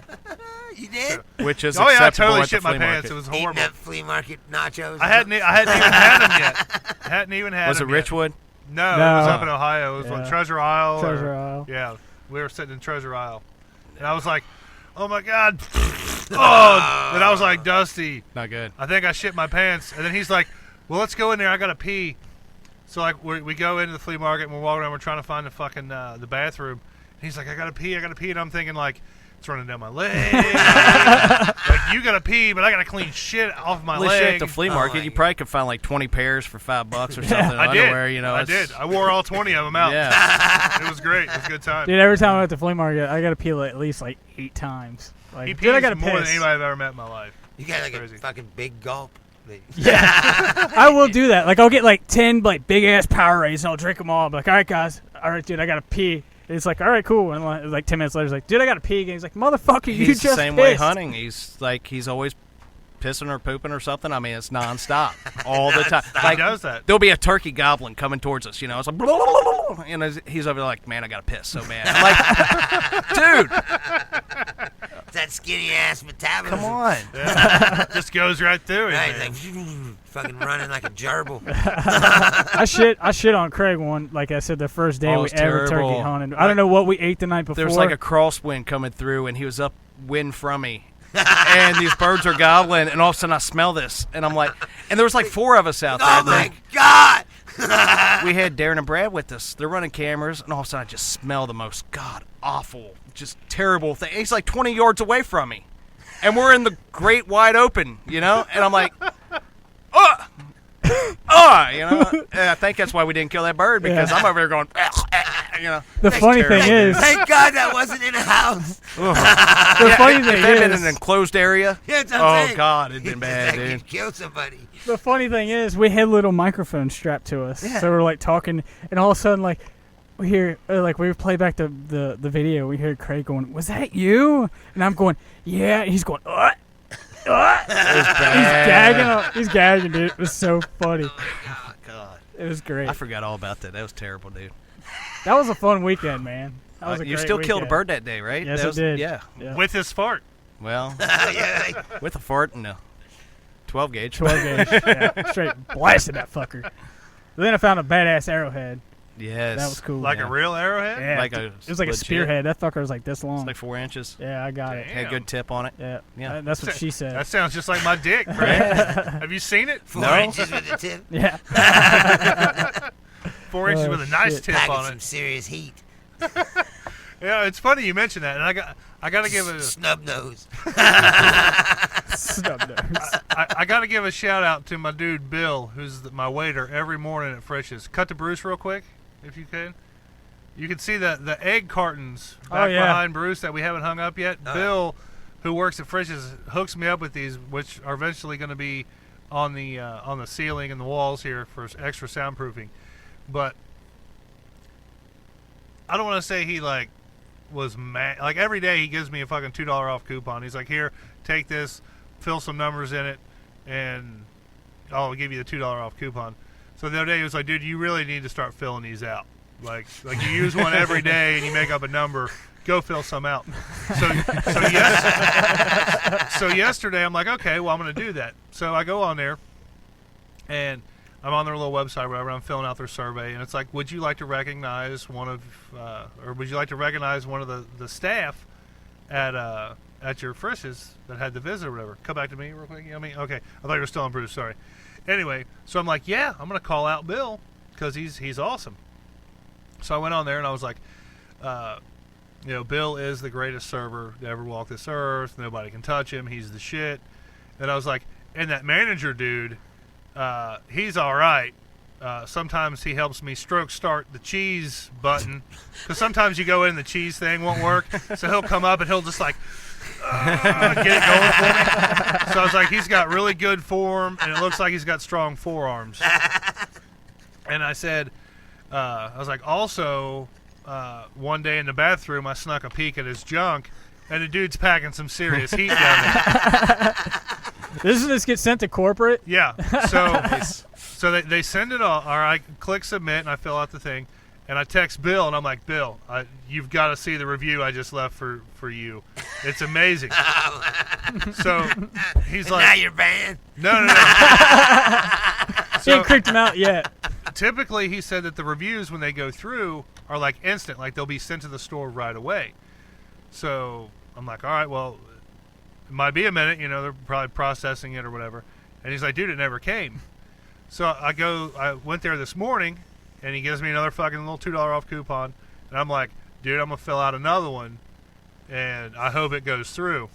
You did? Which is Oh yeah, I acceptable totally at the shit my flea pants. market. It was Eating horrible. up flea market nachos. I hadn't even had them yet. Hadn't even had Was it them yet. Richwood? No, it No. was up in Ohio. It was Yeah. like Treasure Isle. Treasure or- Isle. Yeah, we were sitting in Treasure Isle, and I was like, "Oh my god!" Oh, and I was like, "Dusty, Not good. I think I shit my pants." And then he's like, "Well, let's go in there. I gotta pee." So like we go into the flea market and we're walking around. We're trying to find the fucking the bathroom. And he's like, "I gotta pee. I gotta pee." And I'm thinking like, it's running down my leg. Like you gotta pee, but I gotta clean shit off my At least you're leg. at the flea Oh market, my you God. probably could find like 20 pairs for $5 or something. I did. Underwear, you know. I it's- did. I wore all 20 of them out. Yeah. It was great. It was a good time. Dude, every time I'm at the flea market, I got to pee at least like 8 times. Like, He dude, I pees got to more than piss. anybody I've ever met in my life. You got like Crazy. a fucking big gulp. Yeah, I will do that. Like, I'll get like 10 like big ass Powerades and I'll drink them all. I'm like, all right, guys, all right, dude, I gotta pee. And it's like, all right, cool. And like 10 minutes later, he's like, dude, I gotta pee again. He's like, motherfucker, you He's just the same pissed. way hunting. He's like, he's always pissing or pooping or something. I mean, it's nonstop all the time. He Like, does that. there'll be a turkey goblin coming towards us, you know. It's like, blah, blah, blah, blah, blah, and he's over there like, man, I gotta piss so bad. I'm like, dude, That skinny ass metabolism. come on. Yeah. Just goes right through it. Right, man. like fucking running like a gerbil. I shit on Craig one, like I said, the first day Oh, we it's ever terrible. turkey hunted. I don't know what we ate the night before. There was like a crosswind coming through, and he was upwind from me. And these birds are gobbling, and all of a sudden I smell this, and I'm like, and there was like 4 of us out there. Oh my god! We had Darren and Brad with us. They're running cameras, and all of a sudden I just smell the most god-awful, just terrible thing. He's like 20 yards away from me, and we're in the great wide open, you know? And I'm like, you know? And I think that's why we didn't kill that bird, because Yeah. I'm over there going, you know? the funny thing terrible. is, Thank God that wasn't in a house. the funny If thing they'd been in is, an enclosed area, Yeah, that's what I'm oh saying. god, it'd been bad, That dude. could kill somebody. the funny thing is, we had little microphones strapped to us, so we're like talking, and all of a sudden, like we hear, like we play back the video, we hear Craig going, "Was that you?" And I'm going, "Yeah." And he's going, "What?" He's gagging, dude. It was so funny. Oh, god. It was great. I forgot all about that. That was terrible, dude. That was a fun weekend, man. That was a You great still killed a weekend. bird that day, right? Yes, That I was- did. Yeah. Yeah. With his fart. Well, Yeah, with a fart and a 12 gauge. 12 gauge. Yeah, straight blasted that fucker. Then I found a badass arrowhead. Yes. That was cool. Like Yeah. a real arrowhead? Yeah, Like dude, a it was like a legit- spearhead. That fucker was like this long. It's like 4 inches. Yeah, I got it. Damn. Had a good tip on it. Yeah, Yeah. That's what she said. That sounds just like my dick, right? Have you seen it? 4 No. inches with the tip. Yeah. 4 inches Oh, with a nice shit. tip Packing on some it. serious heat. Yeah, it's funny you mentioned that, and I got to give it. Snub nose. Snub nose. I got to give a shout out to my dude Bill, who's my waiter every morning at Frisch's. Cut to Bruce real quick, if you can. You can see the egg cartons back behind Bruce that we haven't hung up yet. Bill, who works at Frisch's, hooks me up with these, which are eventually going to be on the ceiling and the walls here for extra soundproofing. But I don't want to say he was mad. Like every day he gives me a fucking $2 off coupon. He's like, here, take this, fill some numbers in it, and I'll give you the $2 off coupon. So the other day he was like, dude, you really need to start filling these out. Like you use one every day and you make up a number. Go fill some out. So yesterday I'm like, okay, well I'm going to do that. So I go on there and I'm on their little website or whatever. I'm filling out their survey and it's like, would you like to recognize one of the staff at your Frisch's that had the visit or whatever? Come back to me real quick. You know what I mean? Okay. I thought you were still on Bruce. Sorry. Anyway, so I'm like, yeah, I'm going to call out Bill because he's awesome. So I went on there and I was like, Bill is the greatest server to ever walk this earth. Nobody can touch him. He's the shit. And I was like, and that manager dude, he's all right. Sometimes he helps me stroke start the cheese button because sometimes you go in and the cheese thing won't work. So he'll come up and he'll just get it going for me. So I was like, he's got really good form and it looks like he's got strong forearms. And I said, I was like, also, one day in the bathroom, I snuck a peek at his junk, and the dude's packing some serious heat down there. Doesn't this get sent to corporate? Yeah. So they send it all. Or I click submit, and I fill out the thing, and I text Bill, and I'm like, Bill, you've got to see the review I just left for you. It's amazing. So he's like, now you're banned. No. He ain't creeped him out yet. Typically, he said that the reviews, when they go through, are like instant. Like, they'll be sent to the store right away. So I'm like, all right, well, it might be a minute. They're probably processing it or whatever. And he's like, dude, it never came. So I went there this morning, and he gives me another fucking little $2 off coupon. And I'm like, dude, I'm going to fill out another one, and I hope it goes through.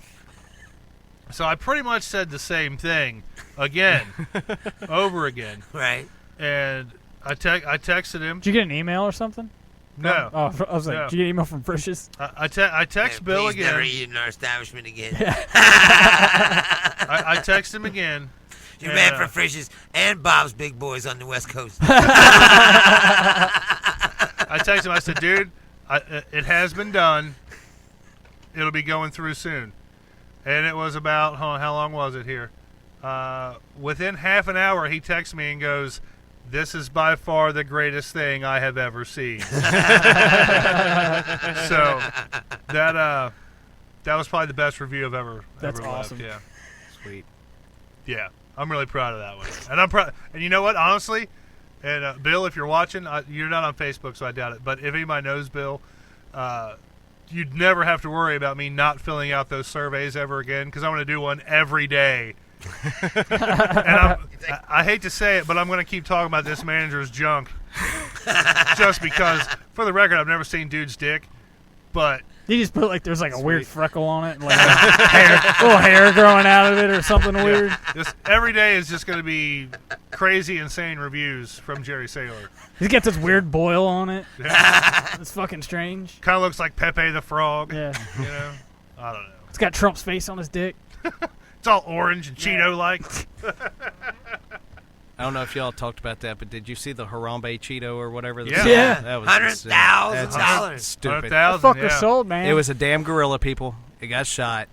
So I pretty much said the same thing again, over again. Right. And I texted him. Did you get an email or something? No. Oh, I was like, No. did you get an email from Frisch's? I text Bill please again. never eat in our establishment again. I text him again. You're banned from Frisch's and Bob's Big Boys on the West Coast. I texted him. I said, dude, it has been done. It'll be going through soon. And it was about, how long was it here? Within half an hour, he texts me and goes, this is by far the greatest thing I have ever seen. So that was probably the best review I've ever That's left. awesome. Yeah. Sweet. Yeah. I'm really proud of that one. And I'm proud. And you know what? Honestly, and Bill, if you're watching, you're not on Facebook, so I doubt it. But if anybody knows Bill, you'd never have to worry about me not filling out those surveys ever again because I'm going to do one every day. And I hate to say it, but I'm going to keep talking about this manager's junk just because, for the record, I've never seen dude's dick, but You just put there's a weird freckle on it, and little hair growing out of it or something weird. Just every day is just going to be crazy, insane reviews from Jerry Saylor. He's got this weird boil on it. Yeah. It's fucking strange. Kind of looks like Pepe the Frog. Yeah. I don't know. It's got Trump's face on his dick. It's all orange and Cheeto-like. I don't know if y'all talked about that, but did you see the Harambe Cheeto or whatever? Yeah. That was $100,000. stupid. That fucker sold, man. It was a damn gorilla, people. It got shot.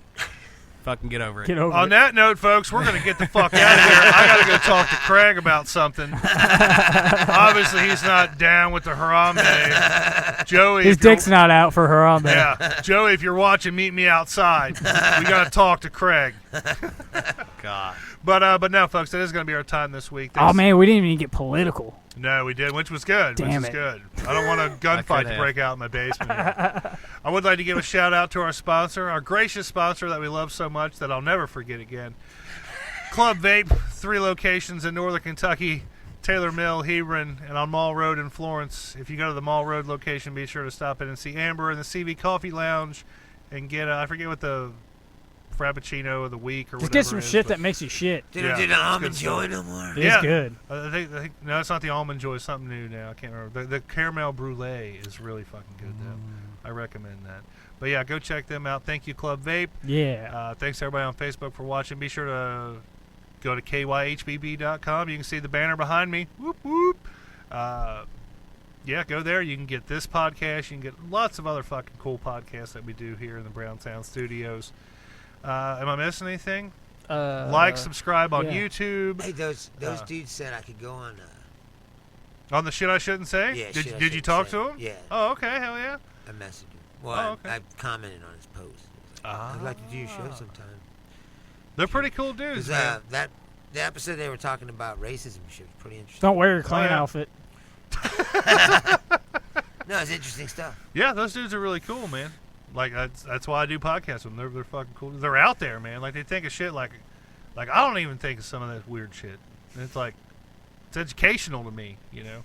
Fucking get over it. Get over On it. that note, folks, we're going to get the fuck out of here. I got to go talk to Craig about something. Obviously, he's not down with the Harambe. Joey, His dick's not out for Harambe. Yeah, Joey, if you're watching, meet me outside. We got to talk to Craig. God. But no, folks, that is going to be our time this week. Oh, man, we didn't even get political. No, we did, which was good. Damn which it. was good. I don't want a gunfight to break out in my basement here. I would like to give a shout out to our sponsor, our gracious sponsor that we love so much that I'll never forget again. Club Vape, 3 locations in Northern Kentucky, Taylor Mill, Hebron, and on Mall Road in Florence. If you go to the Mall Road location, be sure to stop in and see Amber in the CV Coffee Lounge and get, I forget what the Frappuccino of the week or Just whatever get some is, shit but- that makes you shit. They Yeah, don't do the it's almond good joy stuff. no more. It's good. I think no, it's not the almond joy. It's something new now. I can't remember. The caramel brulee is really fucking good though. I recommend that. But yeah, go check them out. Thank you, Club Vape. Yeah. Thanks everybody on Facebook for watching. Be sure to go to KYHBB.com. You can see the banner behind me. Whoop whoop. Yeah, go there. You can get this podcast. You can get lots of other fucking cool podcasts that we do here in the Brown Sound Studios. Am I missing anything? Like, subscribe on yeah. YouTube. Hey, those dudes said I could go on. On the shit I shouldn't say? Yeah, Did shit I you shouldn't talk say. to him? Yeah. Oh, okay. Hell yeah. I messaged him. Well, Oh, okay. I commented on his post. I'd like to do your show sometime. They're pretty cool dudes, man. The episode they were talking about racism and shit was pretty interesting. Don't wear your clown yeah. outfit. No, it's interesting stuff. Yeah, those dudes are really cool, man. Like that's why I do podcasts with them. They're fucking cool. They're out there, man. Like they think of shit like I don't even think of some of that weird shit. And it's like it's educational to me, you know.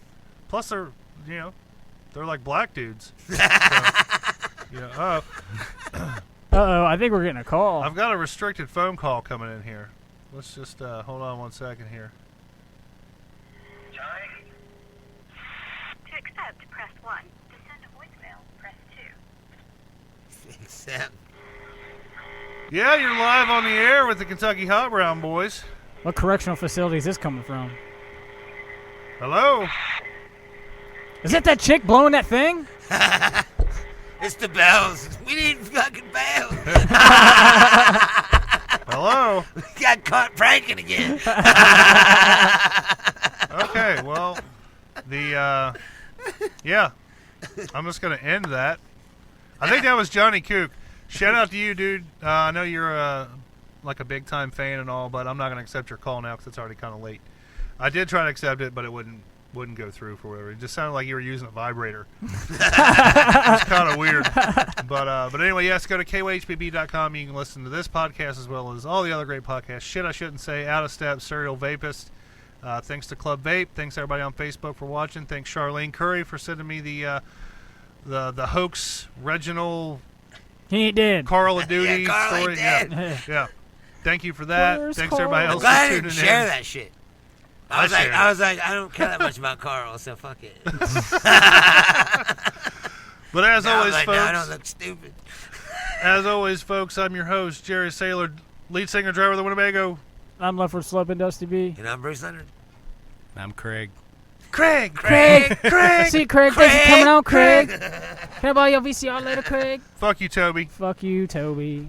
Plus they're they're like black dudes. So, Uh-oh, I think we're getting a call. I've got a restricted phone call coming in here. Let's just hold on 1 second here. To accept, press 1. To send a voicemail, press 2. Except. Yeah, you're live on the air with the Kentucky Hot Brown Boys. What correctional facility is this coming from? Hello? Is it that chick blowing that thing? It's the bells. We need fucking bells. Hello? We got caught pranking again. Okay, well, yeah, I'm just going to end that. I think that was Johnny Kook. Shout out to you, dude. I know you're like a big-time fan and all, but I'm not going to accept your call now because it's already kind of late. I did try to accept it, but it wouldn't go through for whatever. It just sounded like you were using a vibrator. It's kind of weird. But anyway, yes, go to KYHBB.com. You can listen to this podcast as well as all the other great podcasts. Shit I Shouldn't Say, Out of Step, Serial Vapist. Thanks to Club Vape. Thanks everybody on Facebook for watching. Thanks Charlene Curry for sending me the hoax Reginald He ain't dead. Carl of Duty Yeah, Carl ain't story. dead. Yeah. Thank you for that. Where's Thanks Carl? everybody I'm else glad I for didn't tuning share in. that shit. I shared I was like, I don't care that much about Carl, so fuck it. But as Now I'm always, like, folks. no, I don't look stupid. As always, folks, I'm your host, Jerry Saylor, lead singer, driver of the Winnebago. I'm Leftward Slope and Dusty B. And I'm Bruce Leonard. I'm Craig. Craig! Craig! Craig! See, Craig, thanks for coming on, Craig. Can I borrow your VCR later, Craig? Fuck you, Toby. Fuck you, Toby.